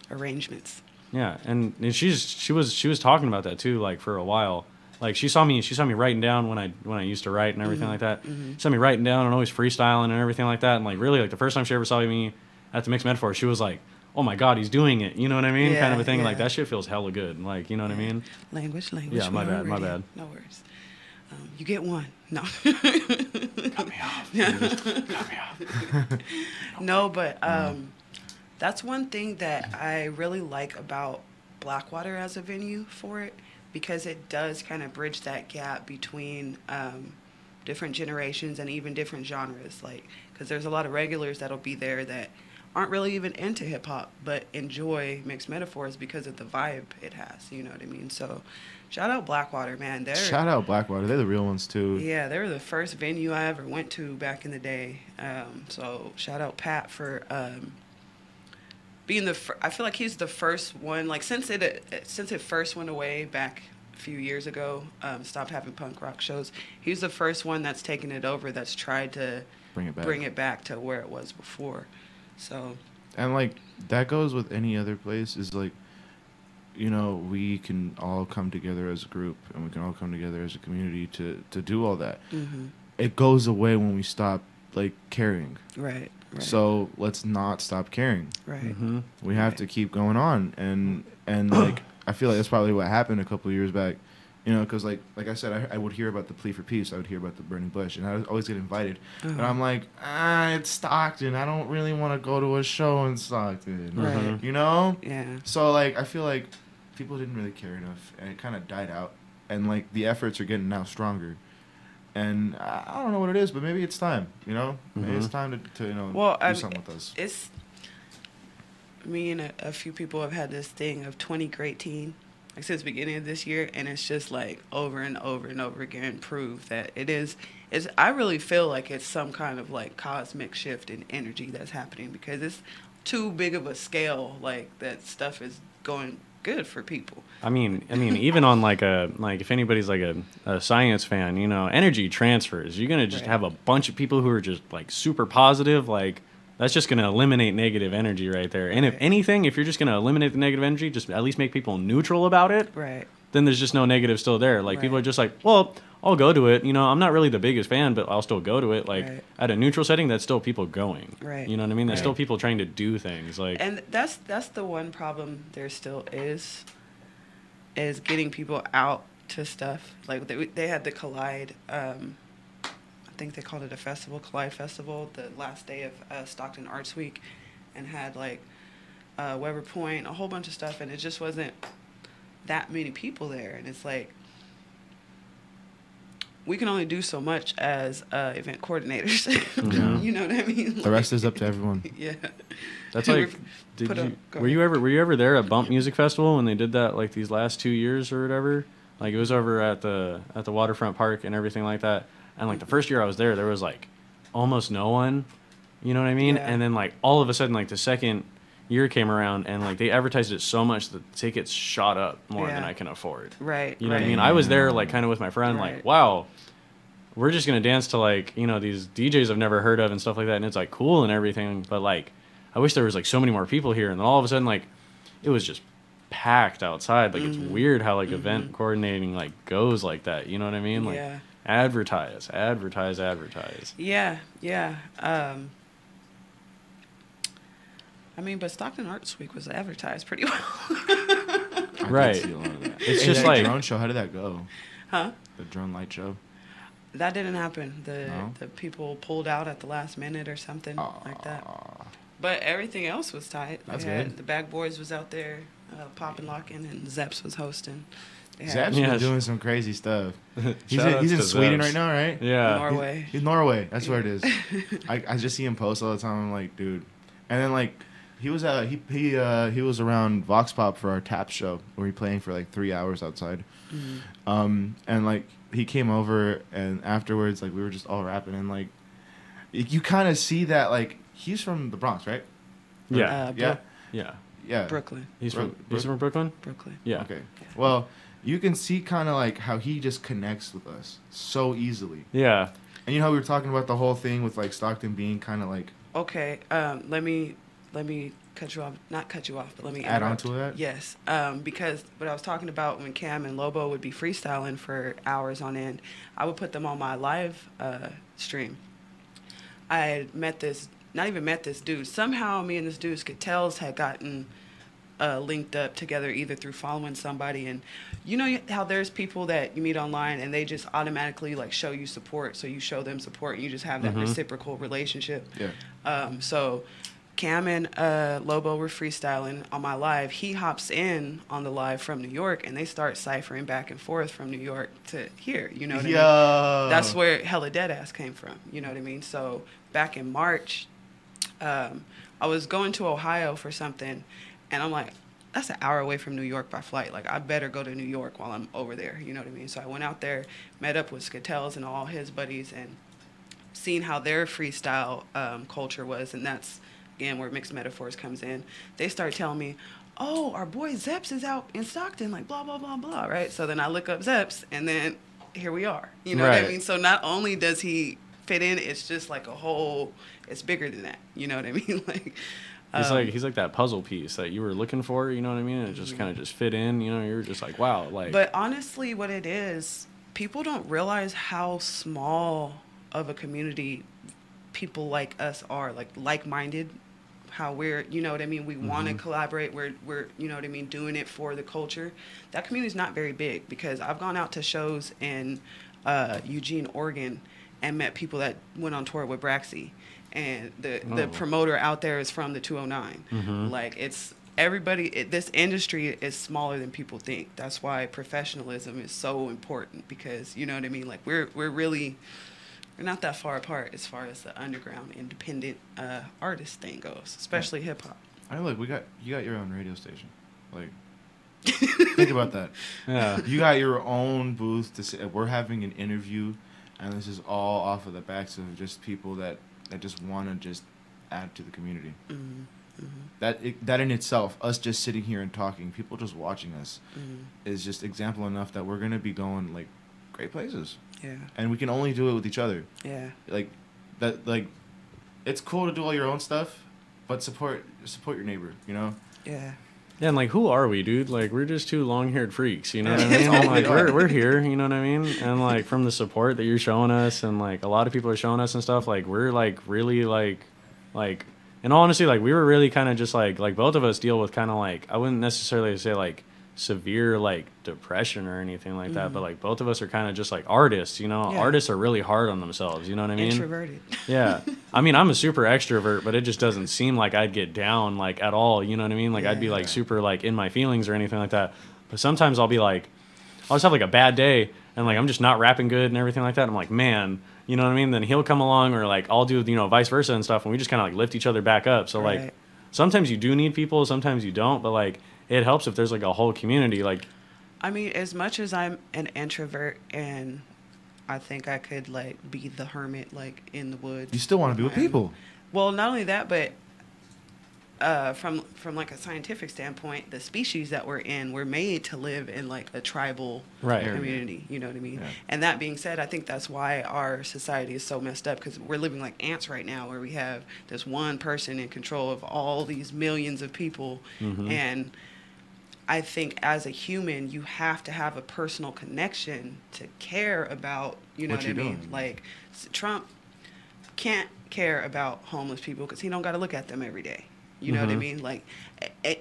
arrangements. Yeah, and she was talking about that too, like for a while. Like she saw me writing down when I used to write and everything like that. She saw me writing down and always freestyling and everything like that. And like really, like the first time she ever saw me at the Mixed Metaphor, she was like, "Oh my God, he's doing it!" You know what I mean? Yeah, kind of a thing. yeah. Like that shit feels hella good. Like you know what I mean? Language. Yeah, my bad. No worries. You get one. No. Cut me off. Cut me off. No, but that's one thing that I really like about Blackwater as a venue for it, because it does kind of bridge that gap between different generations and even different genres. Like, because there's a lot of regulars that'll be there that aren't really even into hip hop, but enjoy Mixed Metaphors because of the vibe it has. You know what I mean? So, shout out Blackwater, man. Shout out Blackwater. They're the real ones too. Yeah, they were the first venue I ever went to back in the day. So shout out Pat for being I feel like he's the first one. Like since it first went away back a few years ago, stopped having punk rock shows. He's the first one that's taken it over. That's tried to bring it back to where it was before. So. And like that goes with any other place. Is like, you know, we can all come together as a group, and we can all come together as a community to do all that. Mm-hmm. It goes away when we stop like caring. Right. So let's not stop caring. Right. Mm-hmm. We have to keep going on, and like I feel like that's probably what happened a couple of years back. You know, because like I said, I would hear about the Plea for Peace. I would hear about the Burning Bush, and I would always get invited. Uh-huh. But I'm like, it's Stockton. I don't really want to go to a show in Stockton. Right. You know? Yeah. So like I feel like people didn't really care enough, and it kind of died out. And like the efforts are getting now stronger. And I don't know what it is, but maybe it's time. You know, maybe it's time to you know do something with us. It's me and a few people have had this thing of 20 great teen. Like since the beginning of this year, and it's just like over and over and over again prove that it is. I really feel like it's some kind of like cosmic shift in energy that's happening because it's too big of a scale. Like that stuff is going good for people. I mean, even on like if anybody's like a science fan, you know, energy transfers. You're gonna just have a bunch of people who are just like super positive, like. That's just going to eliminate negative energy right there. And if anything, if you're just going to eliminate the negative energy, just at least make people neutral about it, right? Then there's just no negative still there. Like, people are just like, well, I'll go to it. You know, I'm not really the biggest fan, but I'll still go to it. Like, at a neutral setting, that's still people going. Right. You know what I mean? There's still people trying to do things. Like, and that's the one problem there still is getting people out to stuff. Like, they had the Collide... I think they called it a festival, Collide Festival, the last day of Stockton Arts Week, and had like Weber Point, a whole bunch of stuff, and it just wasn't that many people there. And it's like we can only do so much as event coordinators. You know what I mean? The rest is up to everyone. Yeah. That's like, were you ever there at Bump Music Festival when they did that like these last 2 years or whatever? Like it was over at the waterfront park and everything like that. And, like, the first year I was there was, like, almost no one. You know what I mean? Yeah. And then, like, all of a sudden, like, the second year came around and, like, they advertised it so much that the tickets shot up more than I can afford. Right. You know what I mean? I was there, like, kind of with my friend, like, wow, we're just going to dance to, like, you know, these DJs I've never heard of and stuff like that. And it's, like, cool and everything. But, like, I wish there was, like, so many more people here. And then all of a sudden, like, it was just packed outside. Like, it's weird how, like, event coordinating, like, goes like that. You know what I mean? Like, advertise. Yeah. I mean, but Stockton Arts Week was advertised pretty well. Right. It's just like drone show. How did that go? Huh? The drone light show. That didn't happen. The people pulled out at the last minute or something like that. But everything else was tight. That's good. The Bag Boys was out there popping, locking, and Zeps was hosting. Zap's been doing some crazy stuff. He's in Sweden right now, right? Yeah. Norway. He's Norway. That's where it is. I just see him post all the time. I'm like, dude. And then like he was around Vox Pop for our tap show where he playing for like 3 hours outside. And like he came over and afterwards like we were just all rapping and like you kind of see that like he's from the Bronx, right? Yeah. Brooklyn. He's from Brooklyn? Brooklyn. Yeah. Okay. Well, you can see kind of like how he just connects with us so easily. Yeah. And you know how we were talking about the whole thing with like Stockton being kind of like. Okay. Let me cut you off. Not cut you off, but let me add on interrupt. to that. Yes. Because what I was talking about when Cam and Lobo would be freestyling for hours on end, I would put them on my live stream. I had not even met this dude. Somehow me and this dude's Cattels had gotten linked up together either through following somebody, and you know how there's people that you meet online and they just automatically like show you support, so you show them support and you just have that reciprocal relationship. So Cam and Lobo were freestyling on my live. He hops in on the live from New York and they start ciphering back and forth from New York to here, you know what I mean? That's where Hella Deadass came from, you know what I mean? So back in March, I was going to Ohio for something, and I'm like, that's an hour away from New York by flight. Like, I better go to New York while I'm over there. You know what I mean? So I went out there, met up with Sketel's and all his buddies, and seen how their freestyle culture was. And that's, again, where Mixed Metaphors comes in. They started telling me, oh, our boy Zeps is out in Stockton, like, blah, blah, blah, blah, right? So then I look up Zeps, and then here we are. You know what I mean? So not only does he fit in, it's just like a whole, it's bigger than that. You know what I mean? Like, he's like that puzzle piece that you were looking for, you know what I mean? And it just kind of just fit in, you know, you're just like, wow. Like, but honestly, what it is, people don't realize how small of a community people like us are, like-minded, how we're, you know what I mean? We want to collaborate. We're, you know what I mean, doing it for the culture. That community's not very big, because I've gone out to shows in Eugene, Oregon, and met people that went on tour with Braxy. And the promoter out there is from the 209. Like, it's everybody. This industry is smaller than people think. That's why professionalism is so important, because, you know what I mean. Like, we're not that far apart as far as the underground independent artist thing goes, especially hip hop. I mean, look, you got your own radio station. Like, think about that. yeah. You got your own booth to say. We're having an interview, and this is all off of the backs of just people that just want to just add to the community. That in itself, us just sitting here and talking, people just watching us, is just example enough that we're gonna be going like great places. Yeah. And we can only do it with each other. Yeah. Like that. Like, it's cool to do all your own stuff, but support your neighbor. You know. Yeah. Yeah, and like, who are we, dude? Like, we're just two long-haired freaks, you know what I That's mean? all And, we like, are. we're here, you know what I mean? And like, from the support that you're showing us, and like a lot of people are showing us and stuff, like, we're like really like, in all honesty, like, we were really kind of just like both of us deal with kind of like, I wouldn't necessarily say like severe like depression or anything like that, but like both of us are kind of just like artists, you know. Yeah. Artists are really hard on themselves, you know what I mean? Introverted. Yeah. I mean, I'm a super extrovert, but it just doesn't seem like I'd get down like at all, you know what I mean? Like, I'd be like super like in my feelings or anything like that. But sometimes I'll be like, I'll just have like a bad day, and like I'm just not rapping good and everything like that. I'm like, man, you know what I mean? Then he'll come along, or like I'll do, you know, vice versa and stuff, and we just kind of like lift each other back up. So like sometimes you do need people, sometimes you don't, but like it helps if there's like a whole community. Like, I mean, as much as I'm an introvert and I think I could like be the hermit, like in the woods, You still want to be with people. Well, not only that, but from like a scientific standpoint, the species that we're in, we're made to live in like a tribal community. You know what I mean? Yeah. And that being said, I think that's why our society is so messed up, because we're living like ants right now, where we have this one person in control of all these millions of people. And I think as a human, you have to have a personal connection to care about, you know what I mean? Doing. Like, Trump can't care about homeless people because he don't got to look at them every day. You know what I mean? Like,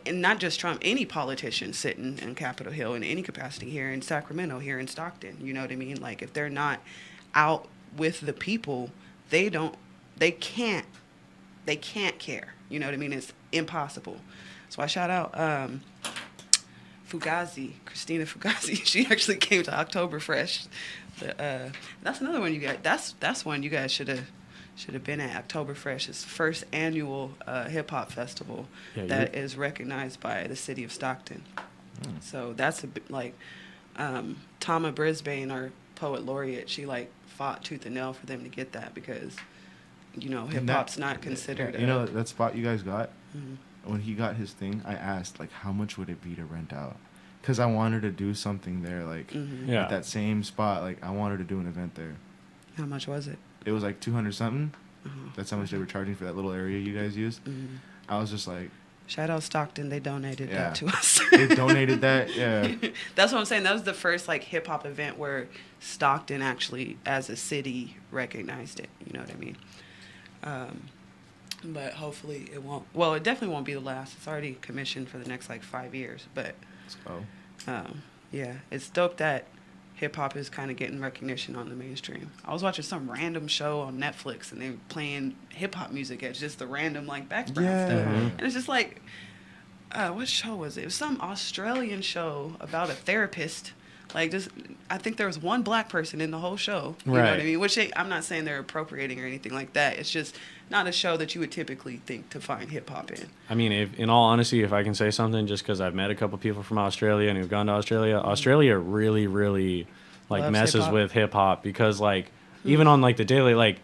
and not just Trump, any politician sitting in Capitol Hill in any capacity, here in Sacramento, here in Stockton, you know what I mean? Like, if they're not out with the people, they can't care. You know what I mean? It's impossible. So I shout out Christina Fugazi. She actually came to October Fresh. That's another one you guys. That's one you guys should have been at. October Fresh is the first annual hip hop festival that is recognized by the city of Stockton. So that's a bit like Tama Brisbane, our poet laureate. She like fought tooth and nail for them to get that, because, you know, hip hop's not considered. You know that spot you guys got. When he got his thing, I asked, like, how much would it be to rent out? Because I wanted to do something there, like, at that same spot. Like, I wanted to do an event there. How much was it? It was like 200 something. That's how much they were charging for that little area you guys used. I was just like, shout out Stockton, they donated that to us. They donated that, yeah. That's what I'm saying. That was the first like hip hop event where Stockton actually, as a city, recognized it. You know what I mean? But hopefully it won't. Well, it definitely won't be the last. It's already commissioned for the next like 5 years. But yeah, it's dope that hip hop is kind of getting recognition on the mainstream. I was watching some random show on Netflix, and they were playing hip hop music as just the random like background stuff, and it's just like, what show was it? It was some Australian show about a therapist Like, just, I think there was one black person in the whole show. You know what I mean? Which I'm not saying they're appropriating or anything like that. It's just not a show that you would typically think to find hip hop in. I mean, if, in all honesty, if I can say something, just because I've met a couple people from Australia and who've gone to Australia, Australia really, really like Loves messes hip-hop. with hip hop because like even on like the daily like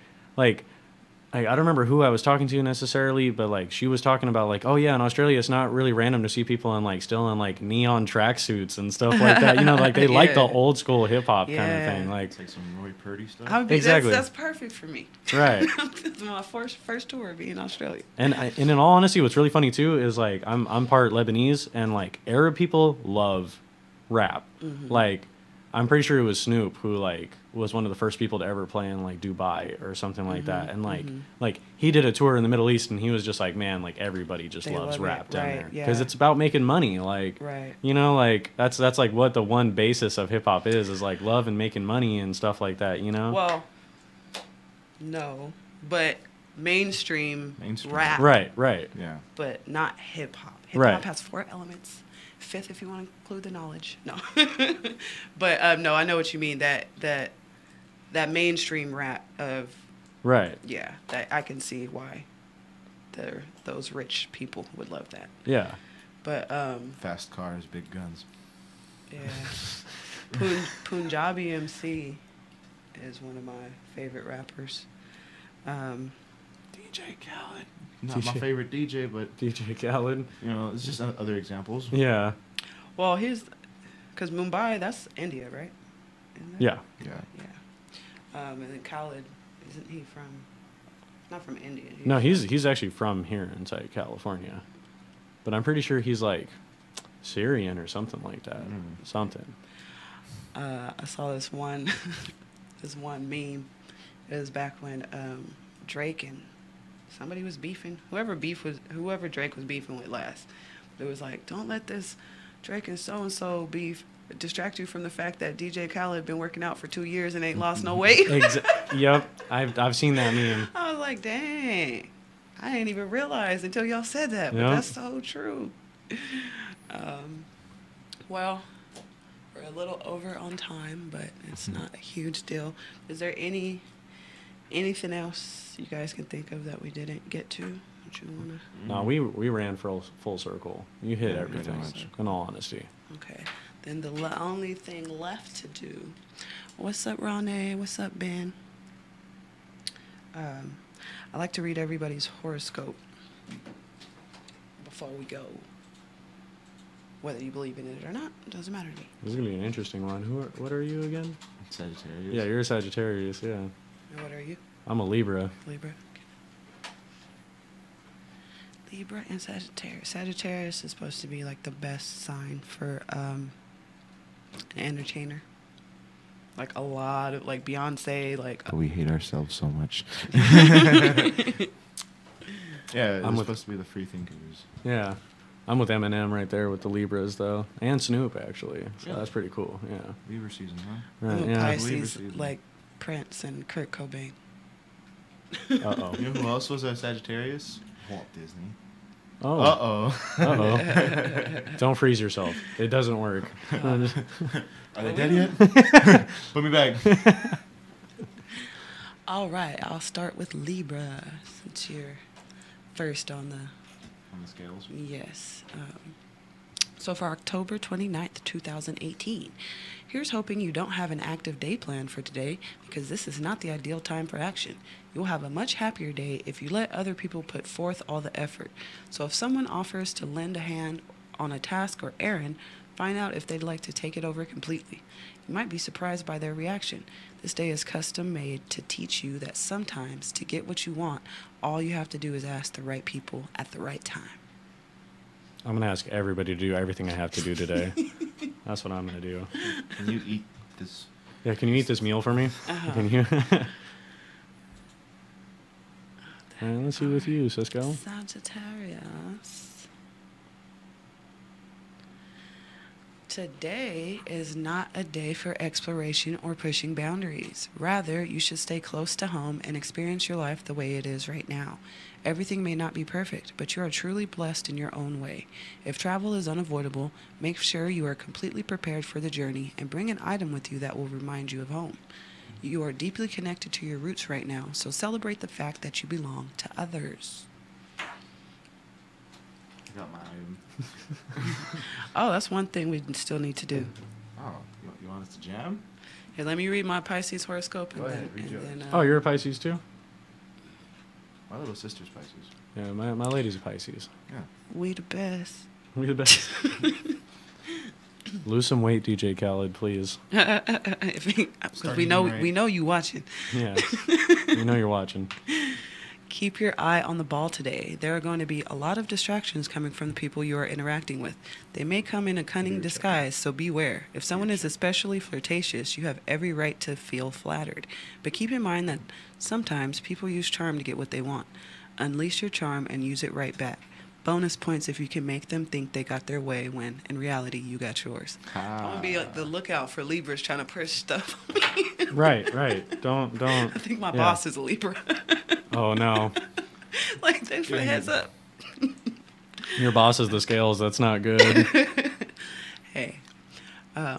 I don't remember who I was talking to necessarily, but like she was talking about like, oh yeah, in Australia it's not really random to see people in like still in like neon tracksuits and stuff like that. You know, like they like the Yeah. old school hip hop kind of Yeah. thing. Like It's like some Roy Purdy stuff. I would be, Exactly. That's perfect for me. right. It's my first tour being in Australia. And in all honesty, what's really funny too is like I'm part Lebanese and like Arab people love rap. Like I'm pretty sure it was Snoop who like was one of the first people to ever play in like Dubai or something like that. And like he did a tour in the Middle East and he was just like, man, like everybody just They loves love it, rap down right, there yeah. because it's about making money. Like Right. you know, like that's like what the one basis of hip hop is like love and making money and stuff like that. You know. Well, no, but mainstream rap. Right. Yeah. But not hip hop. Hip Right. hop has 4 elements. 5th, if you want to include the knowledge. No, but no, I know what you mean. That mainstream rap of Right. yeah, that I can see why those rich people would love that. Yeah. But Fast cars, big guns. yeah, Punjabi MC is one of my favorite rappers. DJ Khaled. Not my favorite DJ, but DJ Khaled. you know, it's just other examples. Yeah. Well, because Mumbai, that's India, right? Isn't that? Yeah. Yeah. Yeah. And then Khaled, isn't he from? Not from India. No, he's actually from here inside California, but I'm pretty sure he's like Syrian or something like that. Something. I saw this one, this one meme. It was back when Drake and somebody was beefing. Whoever Drake was beefing with last. It was like, don't let this Drake and so and so beef distract you from the fact that DJ Khaled been working out for 2 years and ain't lost no weight. Yep, I've seen that meme. I was like, dang, I didn't even realize until y'all said that, but Yep. that's so true. Well, we're a little over on time, but it's not a huge deal. Is there anything else you guys can think of that we didn't get to? That you wanna? No, we ran full circle. You hit Yeah, everything. pretty much. In all honesty. Okay. Then the only thing left to do. What's up, Ronnie? What's up, Ben? I like to read everybody's horoscope before we go. Whether you believe in it or not, it doesn't matter to me. This is gonna be an interesting one. What are you again? Sagittarius. Yeah, you're a Sagittarius. Yeah, And what are you? I'm a Libra. Libra. Libra and Sagittarius. Sagittarius is supposed to be like the best sign for an entertainer. Like a lot of like Beyonce, like But we hate ourselves so much. Yeah, I'm it's with- supposed to be the free thinkers. Yeah, I'm with Eminem right there with the Libras though, and Snoop actually. So Really? that's pretty cool. Yeah. Libra season, huh? Right. I'm a Yeah. Pisces, Libra season. like Prince and Kurt Cobain. Uh oh. You know who else was a Sagittarius? Walt Disney. Oh. Uh-oh. Uh oh. Don't freeze yourself. It doesn't work. Are they dead yet? Put me back. All right, I'll start with Libra since you're first on the On the scales. yes. So for October 29th, 2018, here's hoping you don't have an active day planned for today because this is not the ideal time for action. You'll have a much happier day if you let other people put forth all the effort. So if someone offers to lend a hand on a task or errand, find out if they'd like to take it over completely. You might be surprised by their reaction. This day is custom made to teach you that sometimes to get what you want, all you have to do is ask the right people at the right time. I'm gonna ask everybody to do everything I have to do today. That's what I'm gonna do. Can you eat this? Yeah, can you eat this meal for me? Uh-huh. Can you? And let's see with you, Cisco. Sagittarius. Today is not a day for exploration or pushing boundaries. Rather, you should stay close to home and experience your life the way it is right now. Everything may not be perfect, but you are truly blessed in your own way. If travel is unavoidable, make sure you are completely prepared for the journey and bring an item with you that will remind you of home. You are deeply connected to your roots right now, so celebrate the fact that you belong to others. I got my item. Oh, that's one thing we still need to do. Oh, you want us to jam? Here, let me read my Pisces horoscope. Go ahead, read yours. Oh, you're a Pisces too? My little sister's Pisces. Yeah, my lady's a Pisces. Yeah. We the best. We the best. Lose some weight, DJ Khaled, please. Because we know you watching. Yeah, we know you're watching. Keep your eye on the ball today. There are going to be a lot of distractions coming from the people you are interacting with. They may come in a cunning disguise, so beware. If someone is especially flirtatious, you have every right to feel flattered. But keep in mind that sometimes people use charm to get what they want. Unleash your charm and use it right back. Bonus points if you can make them think they got their way when, in reality, you got yours. I'm going to be like the lookout for Libras trying to push stuff on me. Right. Don't. I think my boss is a Libra. Oh, no. Like, thanks for the heads up. Your boss is the scales. That's not good. Hey, I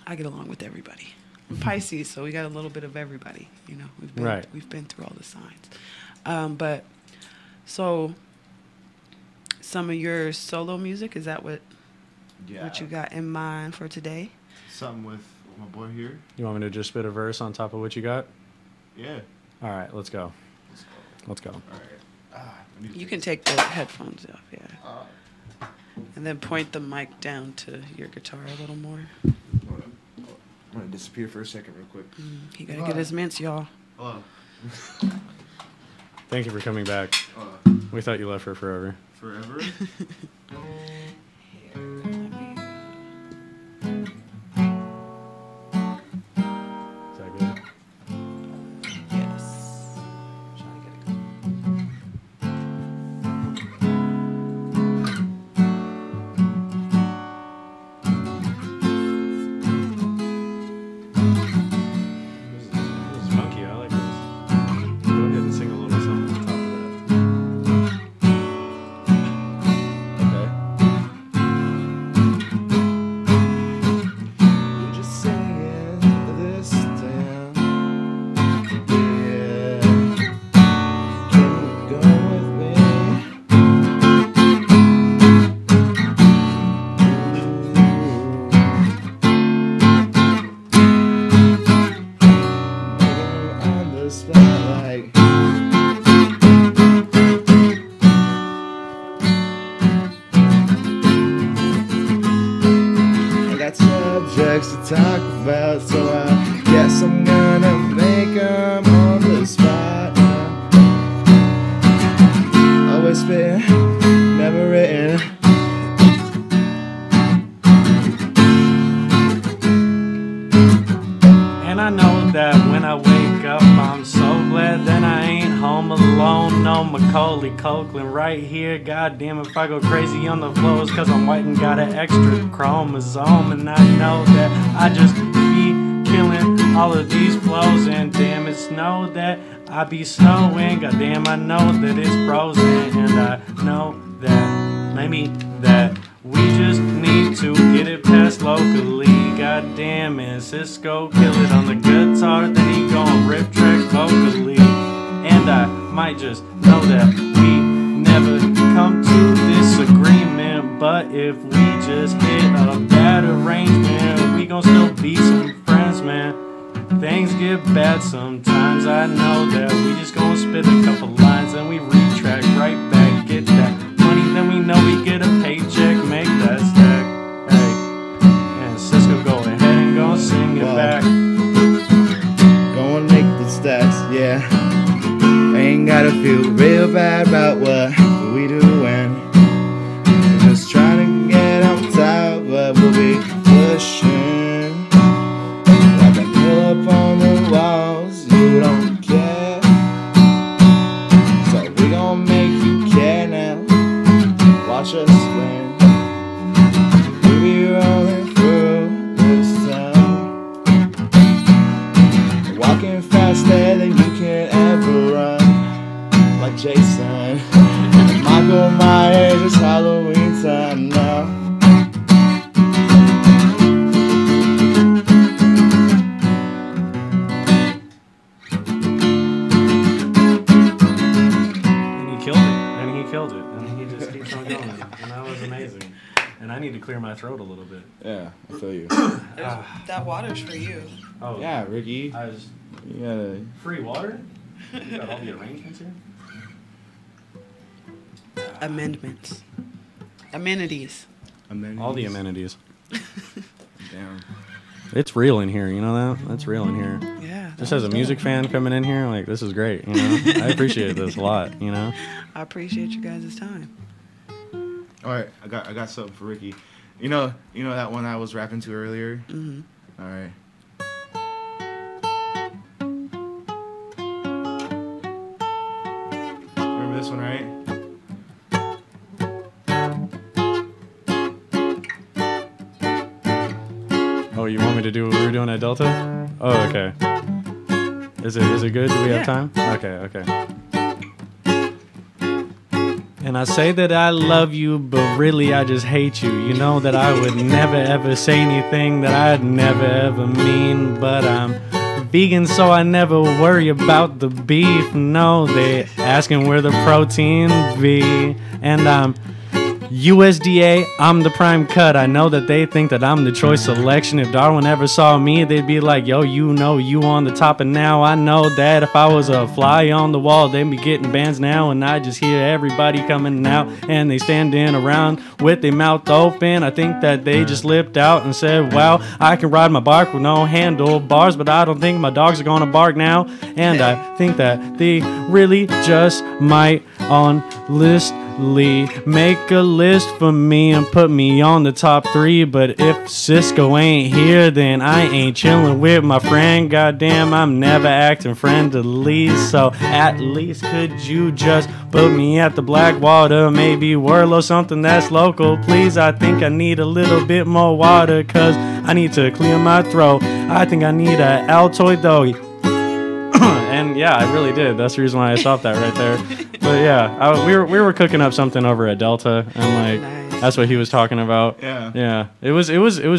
get along with everybody. I'm Pisces, so we got a little bit of everybody. You know, we've been through all the signs. But so some of your solo music, is that what you got in mind for today? Something with my boy here. You want me to just spit a verse on top of what you got? Yeah. All right, let's go. Let's go. All right. You can take the headphones off, yeah. And then point the mic down to your guitar a little more. Hold on. I'm going to disappear for a second real quick. He got to get his mints, y'all. Hello. Thank you for coming back. We thought you left for forever. Forever? Is that good? Yes. Try to get it This is funky. I like this. Go ahead and sing a little something on top of that. Okay. You're just singing this down. Yeah. Can you go with me? On the spotlight. I got subjects to talk about, so I guess I'm gonna make 'em on the spot now. Always spit, never written. And I know that when I wake up, I'm so glad that I ain't home alone. No Macaulay Culkin right here. Goddamn, if I go crazy on the floors, cause I'm white and got an extra chromosome. And I know that I just be killing all of these flows. And damn, it's snow that I be snowing. Goddamn, I know that it's frozen. And I know that maybe that we just need to get it past locally. God damn it, Cisco kill it on the guitar, then he gon' rip track vocally. And I might just know that we never come to this agreement, but if we just hit a bad arrangement, we gon' still be some friends, man. Things get bad sometimes, I know that we just gon' spit a couple lines and we retrack right back, get that money, then we know we get a paycheck, make that stack. Hey, and Cisco go ahead and go sing it back. Go and make the stats, yeah. Ain't gotta feel real bad about what we doing. We're just trying to get on top, but we'll be pushing. Like I pull up on the walls, you don't care. So we gon' make you care now. Watch us win. We be rolling. and he just keeps on going, and that was amazing. And I need to clear my throat a little bit. Yeah, I feel you. That water's for you. Oh Yeah, Ricky. I was You gotta. free water. You got all the arrangements here. Amendments. Amenities. All the amenities. Damn. It's real in here, you know that? That's real in here. Yeah. Just as a music fan coming in here, like, this is great, you know? I appreciate this a lot, you know? I appreciate you guys' time. All right, I got something for Ricky. You know that one I was rapping to earlier. Mm-hmm. All right. Remember this one, right? Oh, you want me to do what we were doing at Delta? Oh, okay. Is it good? Do we have time? Okay. And I say that I love you, but really I just hate you. You know that I would never ever say anything that I'd never ever mean. But I'm vegan, so I never worry about the beef. No, they asking where the protein be. And I'm USDA, I'm the prime cut. I know that they think that I'm the choice selection. If Darwin ever saw me, they'd be like, yo, you know you on the top. And now I know that if I was a fly on the wall, they'd be getting bans now. And I just hear everybody coming out and they standing around with their mouth open. I think that they just lipped out and said, wow, I can ride my bike with no handlebars, but I don't think my dogs are gonna bark now. And I think that they really just might honestly make a list for me and put me on the top 3. But if Cisco ain't here, then I ain't chilling with my friend. Goddamn, I'm never acting friendly. So at least could you just put me at the Blackwater, maybe Whirlo, something that's local, please. I think I need a little bit more water, cause I need to clear my throat. I think I need a Altoid doggy. And yeah, I really did. That's the reason why I stopped that right there. But yeah, we were cooking up something over at Delta, and like Nice. that's what he was talking about. Yeah. Yeah. It was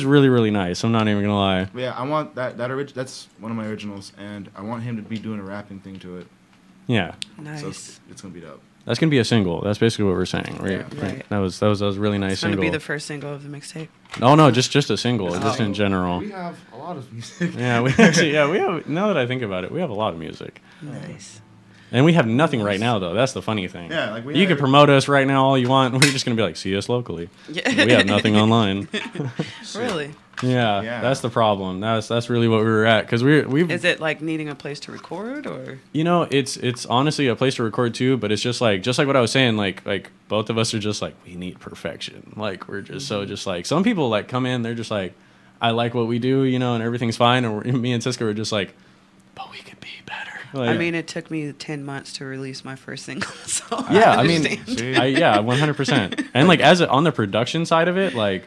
really, really nice. I'm not even gonna lie. Yeah, I want that's one of my originals, and I want him to be doing a rapping thing to it. Yeah. Nice. So it's gonna be dope. That's gonna be a single. That's basically what we're saying, right? Yeah. Right. That was a really nice It's going to single. be the first single of the mixtape. No, just a single, just in general. We have a lot of music. Yeah, we have. Now that I think about it, we have a lot of music, Nice. and we have nothing right now though. That's the funny thing. Yeah, like we You can promote us right now all you want. We're just gonna be like, see us locally. Yeah. We have nothing online. Really? Yeah, Yeah. that's the problem. That's really what we were at, because we've Is it like needing a place to record, or? you know, it's honestly a place to record too, but it's just like what I was saying, like both of us are just like, we need perfection. Like we're just so just like, some people like come in, they're just like, I like what we do, you know, and everything's fine, and me and Cisco are just like, but we could be better. Like, I mean, it took me 10 months to release my first single, so yeah, I I mean, understand. See? yeah, 100%. And like on the production side of it, like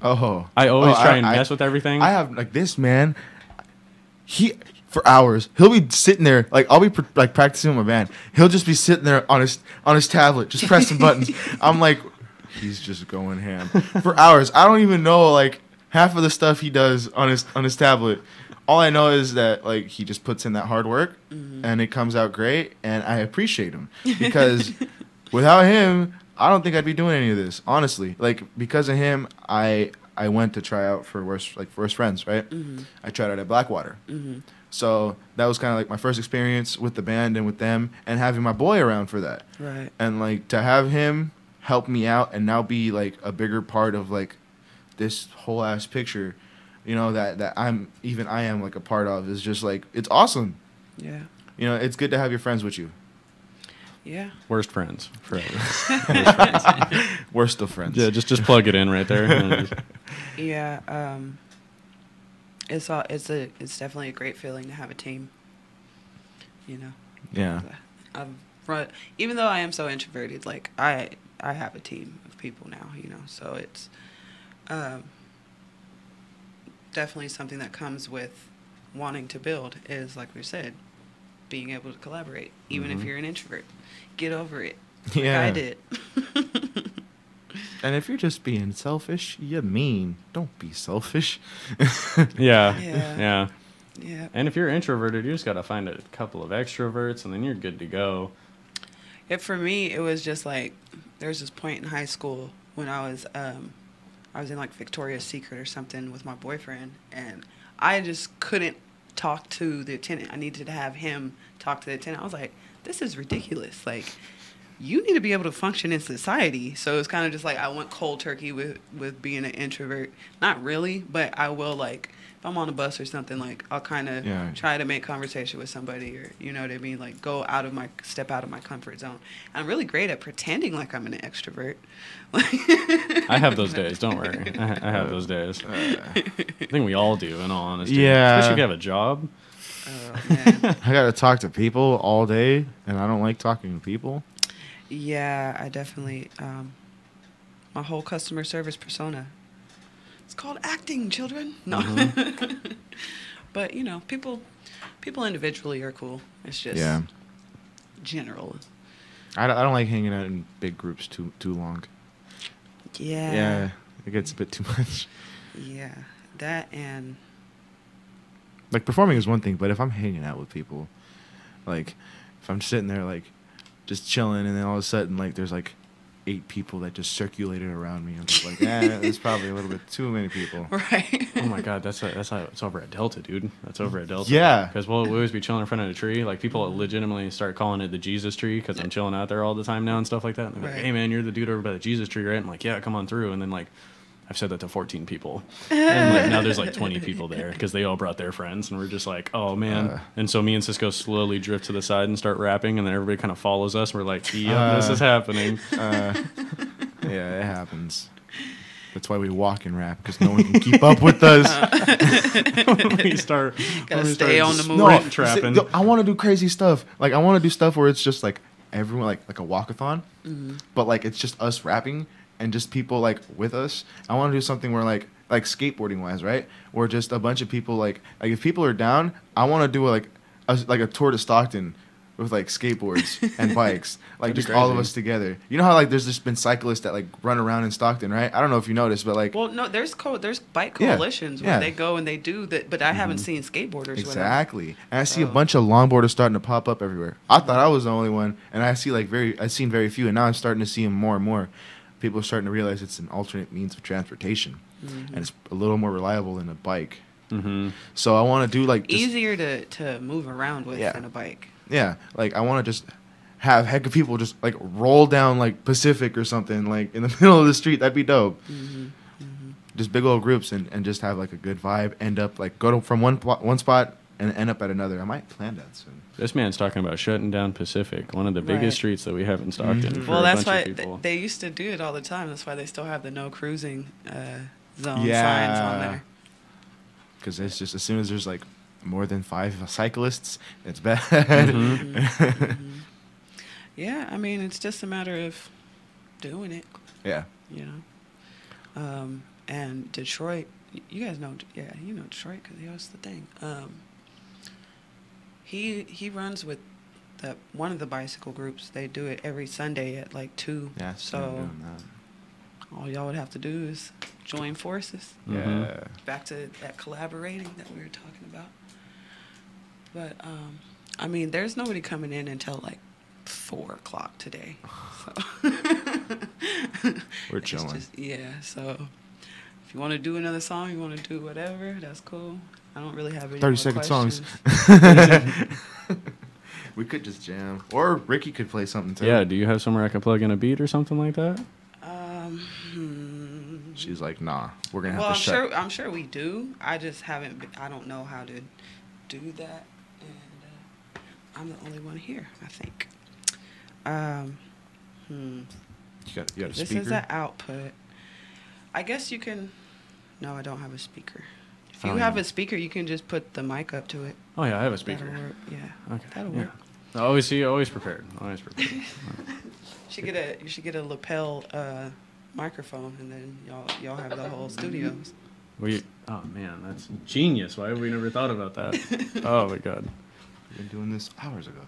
Oh. I always try and I- mess with everything. I have like this man. For hours he'll be sitting there, like I'll be practicing with my band. He'll just be sitting there on his tablet, just pressing buttons. I'm like, he's just going ham for hours. I don't even know like half of the stuff he does on his tablet. All I know is that like he just puts in that hard work, and it comes out great, and I appreciate him because without him, I don't think I'd be doing any of this, honestly. Like, because of him, I went to try out for Worst Friends, right? I tried out at Blackwater. So that was kind of like my first experience with the band and with them, and having my boy around for that. Right. And like to have him help me out and now be like a bigger part of like this whole ass picture, you know, that I am like a part of, is just like, it's awesome. Yeah. You know, it's good to have your friends with you. Yeah. Worst friends forever. Worst of friends. Yeah, just plug it in right there. And just- Yeah. It's definitely a great feeling to have a team. You know. Yeah. Even though I am so introverted, like I have a team of people now, you know. So it's definitely something that comes with wanting to build, is like we said, being able to collaborate, even if you're an introvert. Get over it. Like Yeah. I did. And if you're just being selfish, you're mean. Don't be selfish. yeah, Yeah. yeah. Yeah. And if you're introverted, you just got to find a couple of extroverts, and then you're good to go. For me, it was just like there was this point in high school when I was in like Victoria's Secret or something with my boyfriend, and I just couldn't talk to the attendant. I needed to have him talk to the attendant. I was like, this is ridiculous. Like, you need to be able to function in society. So it's kind of just like I went cold turkey with being an introvert. Not really, but I will, like, if I'm on a bus or something, like, I'll kind of try to make conversation with somebody, or, you know what I mean? Like, step out of my comfort zone. I'm really great at pretending like I'm an extrovert. I have those days, don't worry. I have those days. I think we all do, in all honesty. Yeah. Especially if you have a job. Oh, man. I got to talk to people all day, and I don't like talking to people. Yeah, I definitely, my whole customer service persona. It's called acting, children. No. Mm-hmm. But, you know, people individually are cool. It's just general. I don't like hanging out in big groups too long. Yeah. Yeah, it gets a bit too much. Yeah, that and... Like, performing is one thing, but if I'm hanging out with people, like, if I'm sitting there, like, just chilling, and then all of a sudden, like, there's, like, 8 people that just circulated around me. I'm just like, there's probably a little bit too many people. Right. Oh my God, that's over at Delta, dude. That's over at Delta. Yeah. Because we'll always be chilling in front of the tree. Like, people legitimately start calling it the Jesus tree because I'm chilling out there all the time now and stuff like that. And they're like, hey man, you're the dude over by the Jesus tree, right? I'm like, yeah, come on through. And then, like, I've said that to 14 people. And like now there's like 20 people there because they all brought their friends, and we're just like, oh man. And so me and Cisco slowly drift to the side and start rapping, and then everybody kind of follows us. We're like, yeah, this is happening. Yeah, it happens. That's why we walk and rap, because no one can keep up with us. we start gotta stay on the move. No, trapping. I want to do crazy stuff. Like, I want to do stuff where it's just like everyone, like a walkathon, but like it's just us rapping and just people like with us. I want to do something where like skateboarding wise, right? Where just a bunch of people like if people are down, I want to do a tour to Stockton with like skateboards and bikes, like just all of us together. You know how like there's just been cyclists that like run around in Stockton, right? I don't know if you noticed, but like, well, no, there's bike coalitions where they go and they do that, but I haven't seen skateboarders. Exactly, and I see a bunch of longboarders starting to pop up everywhere. I thought I was the only one, and I've seen very few, and now I'm starting to see them more and more. People are starting to realize it's an alternate means of transportation, and it's a little more reliable than a bike. So I want to do like easier to move around with than a bike. Yeah, like I want to just have heck of people just like roll down like Pacific or something like in the middle of the street. That'd be dope. Just big old groups and just have like a good vibe. End up like from one spot and end up at another. I might plan that soon. This man's talking about shutting down Pacific, one of the biggest streets that we have in Stockton. Well, that's why they used to do it all the time. That's why they still have the no cruising zone signs on there. Because it's just as soon as there's like more than 5 cyclists, it's bad. Yeah, I mean, it's just a matter of doing it. Yeah. You know? And Detroit, you guys know, you know Detroit because he hosts the thing. He runs with one of the bicycle groups. They do it every Sunday at like 2. Yeah, so all y'all would have to do is join forces. Yeah. Back to that collaborating that we were talking about. But I mean, there's nobody coming in until like 4 o'clock today. So we're chilling. So if you want to do another song, you want to do whatever, that's cool. I don't really have any 30-second songs. questions. We could just jam, or Ricky could play something too. Yeah, do you have somewhere I can plug in a beat or something like that? She's like, nah, we're gonna have to shut. I'm sure we do. I just haven't. I don't know how to do that, and I'm the only one here, I think. You got a This speaker? is an output. I guess you can. No, I don't have a speaker. If you have a speaker, you can just put the mic up to it. Oh yeah, I have a speaker. That'll work. Yeah. Okay. That'll work. Always prepared. Always prepared. You should get a lapel microphone, and then y'all have the whole studios. Oh man, that's genius. Why have we never thought about that? Oh my God. We've been doing this hours ago.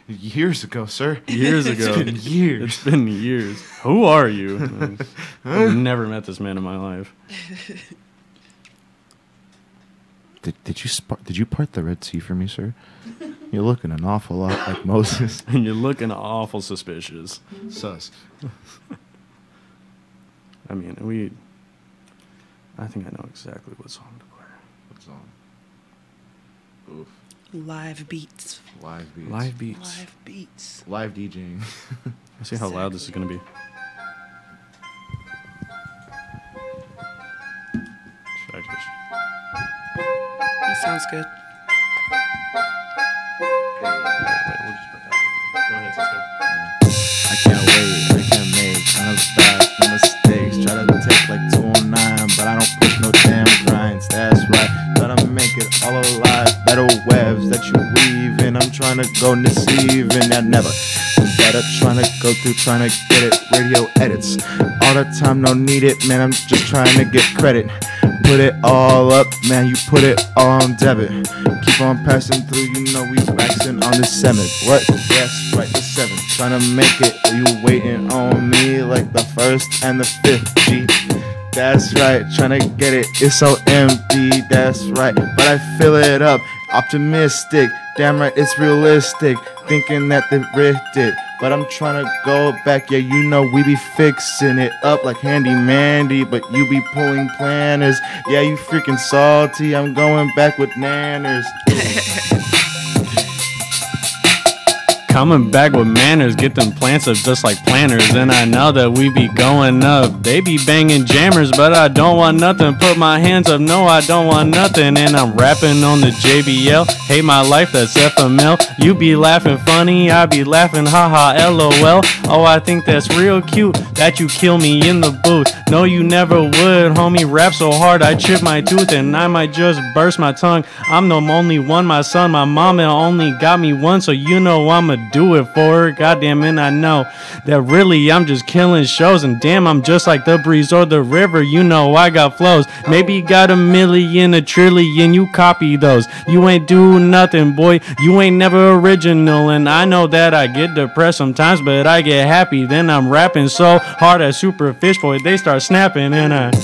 Years ago, sir. Years ago. It's been years. It's been years. Who are you? I've never met this man in my life. Did you part the Red Sea for me, sir? You're looking an awful lot like Moses. And you're looking awful suspicious. Sus. I mean, I think I know exactly what song to play. What song? Oof. Live beats. Live beats. Live beats. Live beats. Live DJing. Let's see how loud this is going to be. Should I just... That sounds good. Wait, we'll just put that. Go ahead, Cisco. I can't wait. I can't make none of that. No mistakes. Try to take like 209, but I don't push no damn grinds. That's right. Try to make it all alive. Metal webs that you weave in. I'm trying to go deceive and I never. Better trying to go through, trying to get it. Radio edits. All the time, no need it, man. I'm just trying to get credit. Put it all up, man, you put it all on debit. Keep on passing through, you know we waxing on the 7th. What? Yes, right, the 7th. Trying to make it, you waiting on me like the 1st and the 5th, G. That's right, trying to get it, it's so empty, that's right. But I fill it up, optimistic, damn right, it's realistic. Thinking that they ripped it, but I'm trying to go back. Yeah, you know we be fixing it up like Handy Mandy, but you be pulling planners. Yeah, you freaking salty. I'm going back with nanners. Coming back with manners, get them plants up just like planners. And I know that we be going up. They be banging jammers, but I don't want nothing. Put my hands up, no, I don't want nothing. And I'm rapping on the JBL. Hate my life, that's FML. You be laughing funny, I be laughing haha LOL. Oh, I think that's real cute that you kill me in the booth. No, you never would, homie. Rap so hard I chip my tooth and I might just burst my tongue. I'm the only one, my son, my mama only got me one, so you know I'ma do it for her. Goddamn it, I know that really I'm just killing shows, and damn, I'm just like the breeze or the river. You know I got flows. Maybe got a million, a trillion. You copy those. You ain't do nothing, boy. You ain't never original. And I know that I get depressed sometimes, but I get happy. Then I'm rapping so hard at Super Fish Boy, they start snapping, and I pick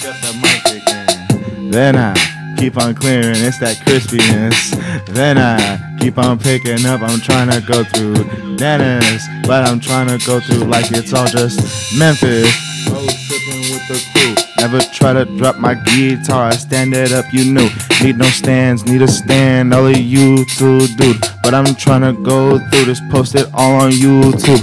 up the mic again. Then I keep on clearing, it's that crispiness. Then I keep on picking up, I'm trying to go through Dennis, but I'm trying to go through like it's all just Memphis. Road tripping with the crew, never try to drop my guitar, I stand it up, you knew. Need no stands, need a stand, all of you too, dude. But I'm trying to go through this, post it all on YouTube.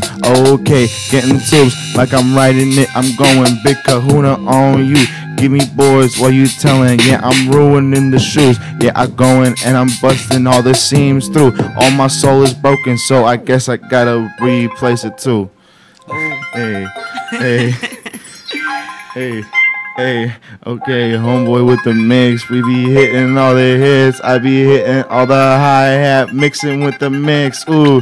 Okay, getting tubes like I'm writing it, I'm going big kahuna on you. Give me boards while you telling, yeah, I'm ruining the shoes. Yeah, I going and I'm busting all the seams through. All my soul is broken, so I guess I gotta replace it too. Hey, hey, hey, hey, okay, homeboy with the mix. We be hitting all the hits. I be hitting all the hi-hat, mixing with the mix. Ooh,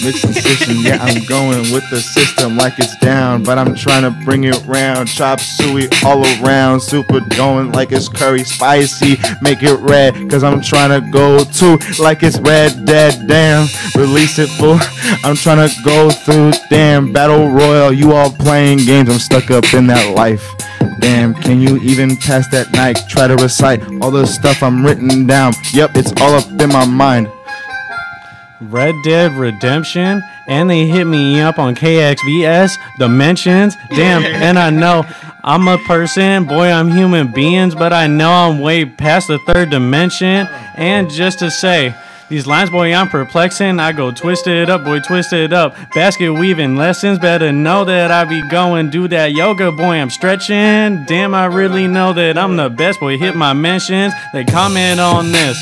mixing system, yeah, I'm going with the system like it's down, but I'm trying to bring it round. Chop suey all around, super going like it's curry spicy. Make it red, cause I'm trying to go too like it's Red Dead. Damn, release it full. I'm trying to go through, damn, Battle Royale. You all playing games, I'm stuck up in that life. Damn, can you even pass that night? Try to recite all the stuff I'm written down. Yep, it's all up in my mind. Red Dead Redemption, and they hit me up on KXVS, Dimensions, damn, and I know I'm a person, boy, I'm human beings, but I know I'm way past the third dimension. And just to say, these lines, boy, I'm perplexing. I go twisted up, boy, twisted up. Basket weaving lessons, better know that I be going do that yoga, boy, I'm stretching. Damn, I really know that I'm the best, boy, hit my mentions. They comment on this.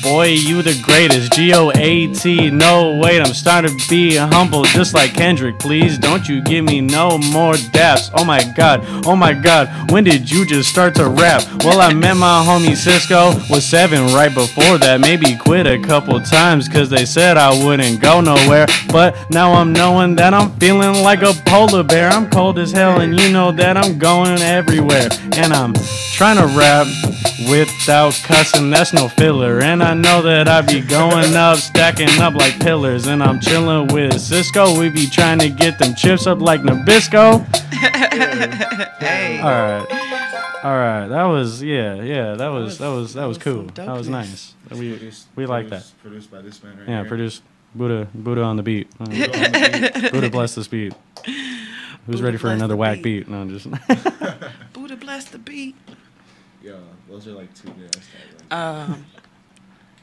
Boy, you the greatest, G-O-A-T, no wait, I'm starting to be humble just like Kendrick, please don't you give me no more daps. Oh my god, when did you just start to rap? Well, I met my homie Cisco, was 7 right before that, maybe quit a couple times cause they said I wouldn't go nowhere, but now I'm knowing that I'm feeling like a polar bear. I'm cold as hell and you know that I'm going everywhere, and I'm trying to rap without cussing, that's no filler, and I know that I be going up, stacking up like pillars, and I'm chilling with Cisco. We be trying to get them chips up like Nabisco. Hey. All right. All right, that was that was was cool. some That was dopeness. nice. We like that. Produced by this man right Yeah, here. produced Buddha on the beat. Buddha on the beat. Buddha bless this beat. Who's Buddha ready for bless another the whack beat. beat? No, just Buddha bless the beat. Yeah, those are like 2 good ass taglines.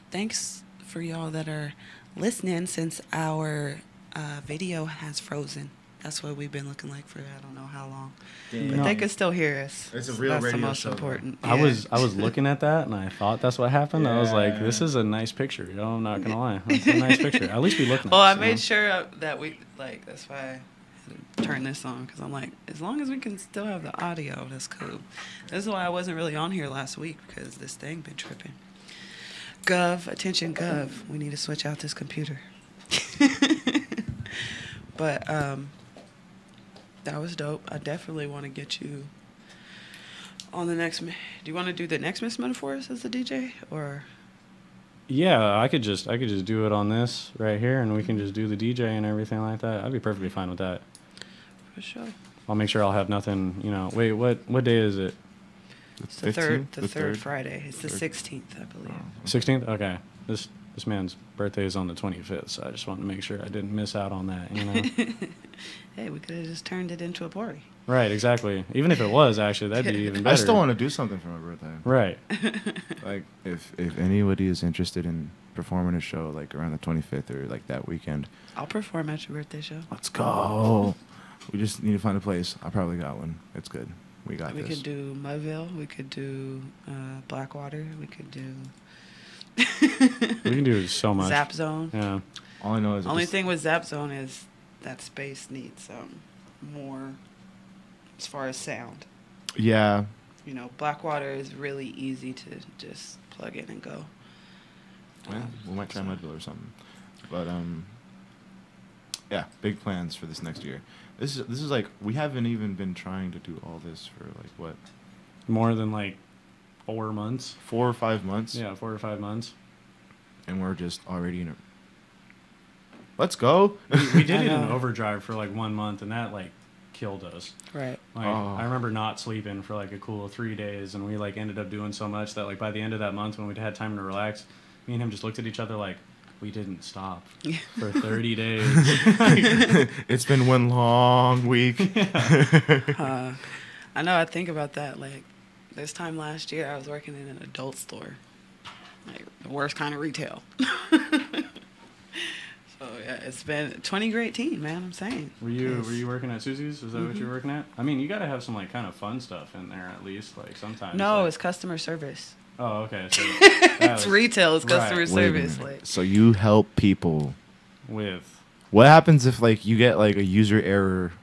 Thanks for y'all that are listening since our video has frozen. That's what we've been looking like for I don't know how long. Damn. But No. they can still hear us. It's a So real that's the radio most show, though. important. I Yeah. was looking at that and I thought that's what happened. I was like, this Yeah. is a nice picture. You know, I'm not gonna lie, it's a nice picture. At least we look nice. Well, I you made know? sure that we like. That's why I had to turn this on because I'm like, as long as we can still have the audio, that's cool. This is why I wasn't really on here last week because this thing been tripping. Gov, attention, Gov. We need to switch out this computer. But that was dope. I definitely want to get you on the next. Do you want to do the next Miss Metaphors as the DJ or? Yeah, I could just do it on this right here, and we can just do the DJ and everything like that. I'd be perfectly fine with that. For sure. I'll make sure I'll have nothing. You know, wait, what day is it? It's the 15th? third The Friday. Friday. It's the 16th, I believe. 16th. Okay. This man's birthday is on the 25th, so I just wanted to make sure I didn't miss out on that. You know. Hey, we could have just turned it into a party. Right. Exactly. Even if it was actually, that'd be even better. I still want to do something for my birthday. Right. Like, if anybody is interested in performing a show, like, around the 25th or, like, that weekend, I'll perform at your birthday show. let's go. We just need to find a place. I probably got one. It's good. We got We this. could do Mudville. We could do Blackwater. We could do We can do so much. Zap Zone. Yeah. All I know is Only thing with Zap Zone is that space needs more as far as sound. Yeah. You know, Blackwater is really easy to just plug in and go. Yeah, we might try Mudville or something. But yeah, big plans for this next year. This is like, we haven't even been trying to do all this for like what, More than like 4 months. 4 or 5 months? Yeah, 4 or 5 months. And we're just already in a. Let's go. We did I it in know. overdrive for like 1 month, and that like killed us. Right. Like, Oh. I remember not sleeping for like a cool 3 days, and we like ended up doing so much that like by the end of that month, when we'd had time to relax, me and him just looked at each other like, we didn't stop for 30 days. It's been one long week. I know. I think about that. Like this time last year, I was working in an adult store, like the worst kind of retail. So yeah, it's been 20 great team, man. I'm saying. Were you working at Susie's? Is that what you were working at? I mean, you got to have some like kind of fun stuff in there at least, like sometimes. No, like, it's customer service. Oh, okay. So It's retail. It's customer Right. Wait a service. minute. Like So you help people. with What happens if like you get like a user error?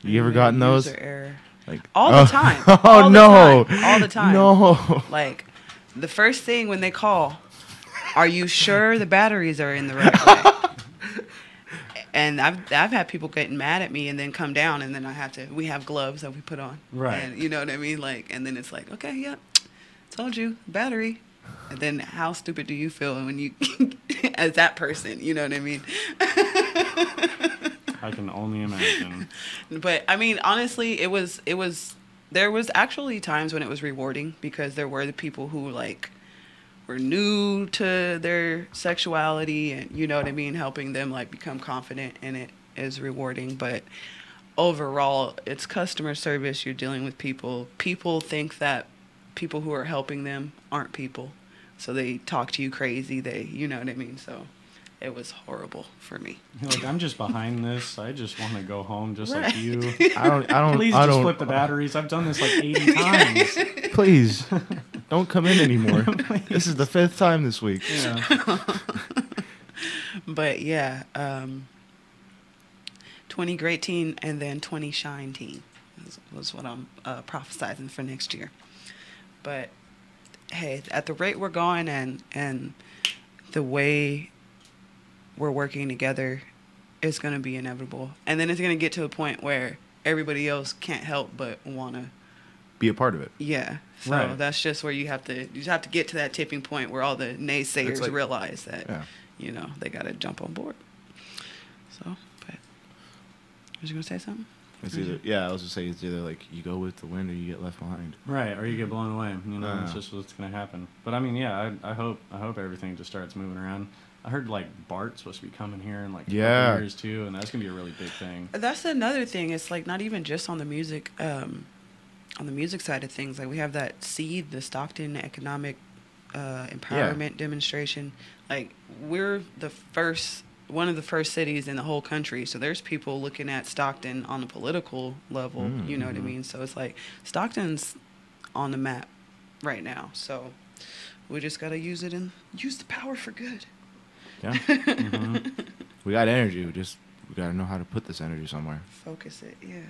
You ever gotten those? User error. Like All the time. Oh All the no! time. All the time. No. Like the first thing when they call, are you sure the batteries are in the right way? And I've had people getting mad at me and then come down and then we have gloves that we put on. Right. And you know what I mean? Like, and then it's like, okay, yeah, told you, battery. And then how stupid do you feel when you, as that person, you know what I mean? I can only imagine. But I mean, honestly, there was actually times when it was rewarding because there were the people who like were new to their sexuality and you know what I mean, helping them like become confident in it is rewarding. But overall, it's customer service. You're dealing with people. People think that people who are helping them aren't people. So they talk to you crazy. You know what I mean? So it was horrible for me. You're like, I'm just behind this. I just want to go home just Right. like you. I don't. Please I just don't, flip the batteries. I've done this like 80 times. Please, don't come in anymore. This is the 5th time this week. Yeah. But yeah, 20 great teen and then 20 shine teen was what I'm prophesizing for next year. But hey, at the rate we're going and the way we're working together, it's going to be inevitable. And then it's going to get to a point where everybody else can't help but want to Be a part of it. yeah. So Right. that's just where you have to get to that tipping point where all the naysayers like- realize that Yeah. you know, they got to jump on board. So, but was you going to say something? It's either I was just saying it's either like you go with the wind or you get left behind. Right, or you get blown away. You know, it's just what's gonna happen. But I mean, yeah, I hope everything just starts moving around. I heard like Bart's supposed to be coming here in like a couple years too, and that's gonna be a really big thing. That's another thing. It's like not even just on the music, side of things. Like we have that SEED, the Stockton Economic Empowerment Demonstration. Like we're one of the first cities in the whole country. So there's people looking at Stockton on a political level. You know what I mean? So it's like Stockton's on the map right now. So we just gotta use it and use the power for good. Yeah. We got energy. We gotta know how to put this energy somewhere. Focus it, yeah.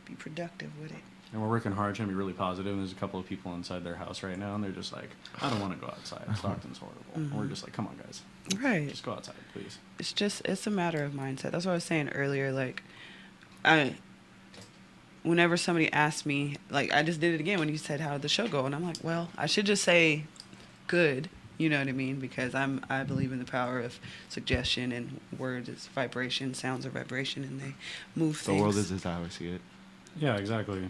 Be productive with it. And we're working hard, trying to be really positive. And there's a couple of people inside their house right now, and they're just like, I don't want to go outside. Stockton's horrible. And we're just like, come on, guys. Right. Just go outside, please. It's a matter of mindset. That's what I was saying earlier. Like, whenever somebody asks me, like, I just did it again when you said, how did the show go? And I'm like, well, I should just say good. You know what I mean? Because I believe in the power of suggestion, and words is vibration, sounds are vibration, and they move things. The world is as I always see it. Yeah, exactly.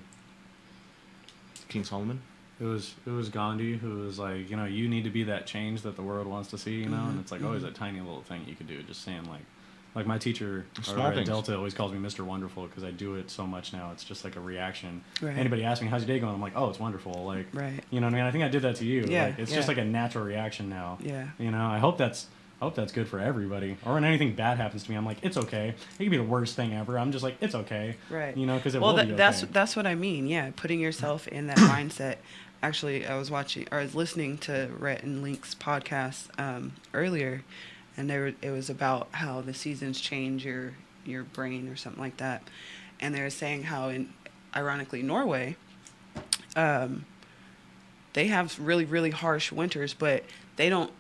King Solomon? It was Gandhi who was like, you know, you need to be that change that the world wants to see, you know? And it's like always that tiny little thing you could do, just saying like my teacher at Delta always calls me Mr. Wonderful because I do it so much now. It's just like a reaction. Right. Anybody asks me, how's your day going? I'm like, oh, it's wonderful. Like, right. You know what I mean? I think I did that to you. Yeah, like, it's just like a natural reaction now. Yeah. You know, I hope that's good for everybody. Or when anything bad happens to me, I'm like, it's okay. It could be the worst thing ever. I'm just like, it's okay. Right. You know, because will be okay. That's what I mean. Yeah, putting yourself in that mindset. Actually, I was listening to Rhett and Link's podcast earlier, and it was about how the seasons change your brain or something like that. And they were saying how ironically, Norway, they have really, really harsh winters, but they don't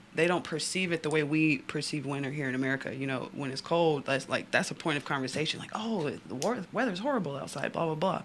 perceive it the way we perceive winter here in America. You know, when it's cold, that's a point of conversation. Like, oh, the weather's horrible outside, blah, blah, blah.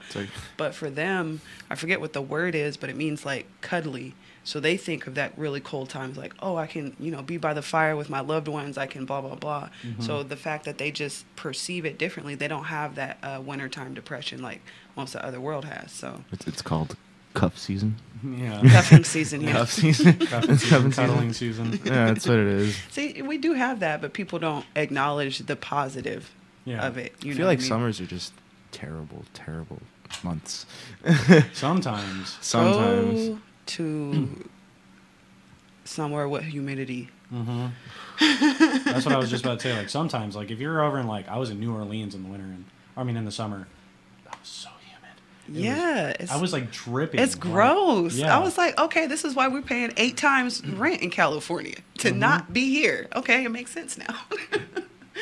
But for them, I forget what the word is, but it means like cuddly. So they think of that really cold times like, oh, I can, you know, be by the fire with my loved ones. I can blah, blah, blah. So the fact that they just perceive it differently, they don't have that wintertime depression like most of the other world has. So it's called cuff season. Yeah. Cuffing season, yeah. Cuff season. Cuddling season. Yeah, that's what it is. See, we do have that, but people don't acknowledge the positive of it. I feel like summers are just terrible, terrible months. Sometimes. Go to somewhere with humidity. That's what I was just about to say. Like sometimes, like if you're over in I was in New Orleans in the winter, in the summer, that was so humid. I was like dripping. It's gross. Yeah. I was like, okay, this is why we're paying 8 times rent in California to not be here. Okay, it makes sense now.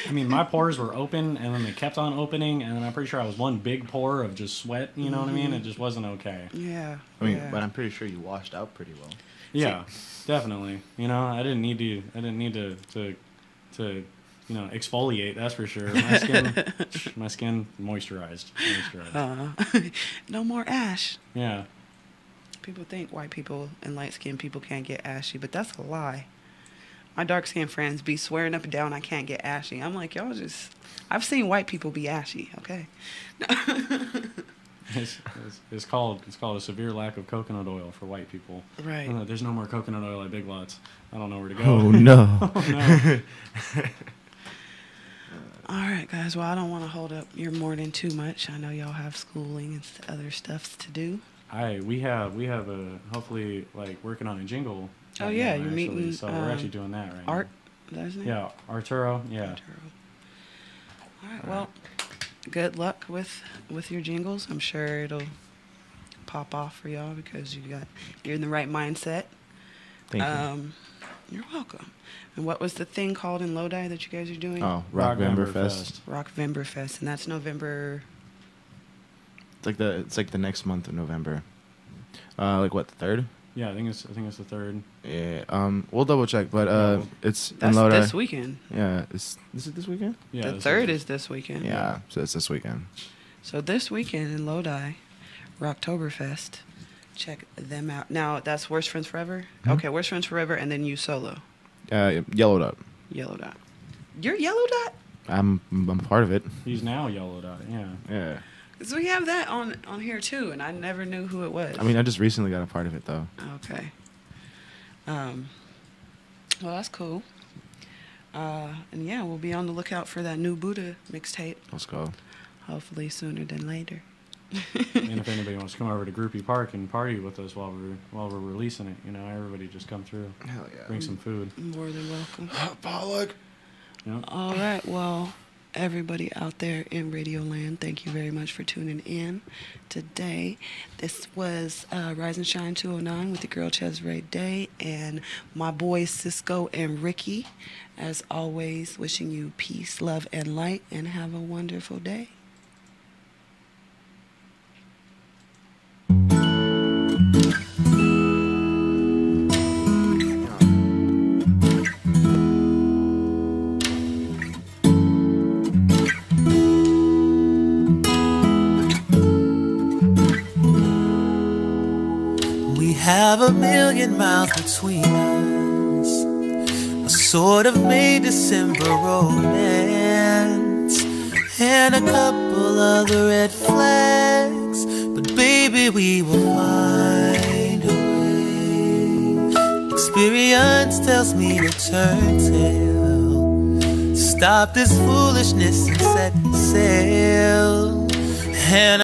I mean, my pores were open, and then they kept on opening, and then I'm pretty sure I was one big pore of just sweat. You know what I mean? It just wasn't okay. Yeah. I mean, but I'm pretty sure you washed out pretty well. Yeah, definitely. You know, I didn't need to you know, exfoliate. That's for sure. My skin moisturized. No more ash. Yeah. People think white people and light skinned people can't get ashy, but that's a lie. My dark skinned friends be swearing up and down I can't get ashy. I'm like, y'all just... I've seen white people be ashy, okay? It's called a severe lack of coconut oil for white people. Right. There's no more coconut oil at Big Lots. I don't know where to go. Oh, no. Oh, no. All right, guys. Well, I don't want to hold up your morning too much. I know y'all have schooling and other stuff to do. We have a hopefully working on a jingle. Oh yeah, you're meeting. So we're actually doing that right Art, now. Is that his name? Yeah, Arturo. Yeah. Arturo. All right. Well, good luck with your jingles. I'm sure it'll pop off for y'all because you're in the right mindset. Thank you. You're welcome. And what was the thing called in Lodi that you guys are doing? Oh, Rockvember Fest. Rockvember Fest, and that's November. It's like the next month of November. Like what, the 3rd? Yeah, I think it's the 3rd. Yeah. We'll double check, but it's that's in Lodi. This weekend. Yeah. Is it this weekend? Yeah. The 3rd is this weekend. Yeah. So it's this weekend. So this weekend in Lodi, Rocktoberfest. Check them out. Now that's Worst Friends Forever. Mm-hmm. Okay, Worst Friends Forever, and then you solo. Yellow Dot. Yellow Dot. You're Yellow Dot? I'm part of it. He's now Yellow Dot. Yeah. Yeah. So we have that on here too, and I never knew who it was. I mean, I just recently got a part of it though. Okay. Well, that's cool. And yeah, we'll be on the lookout for that new Buddha mixtape. Let's go. Hopefully sooner than later. And if anybody wants to come over to Groupie Park and party with us while we're releasing it, you know, everybody just come through. Hell yeah. Bring some food. More than welcome. Pollock. Yep. All right. Well, everybody out there in Radio Land, thank you very much for tuning in today. This was Rise and Shine 209 with the girl Cesare Day and my boys Cisco and Ricky. As always, wishing you peace, love, and light, and have a wonderful day. Have a million miles between us, a sort of May December romance, and a couple other red flags. But baby, we will find a way. Experience tells me to turn tail, stop this foolishness and set sail. And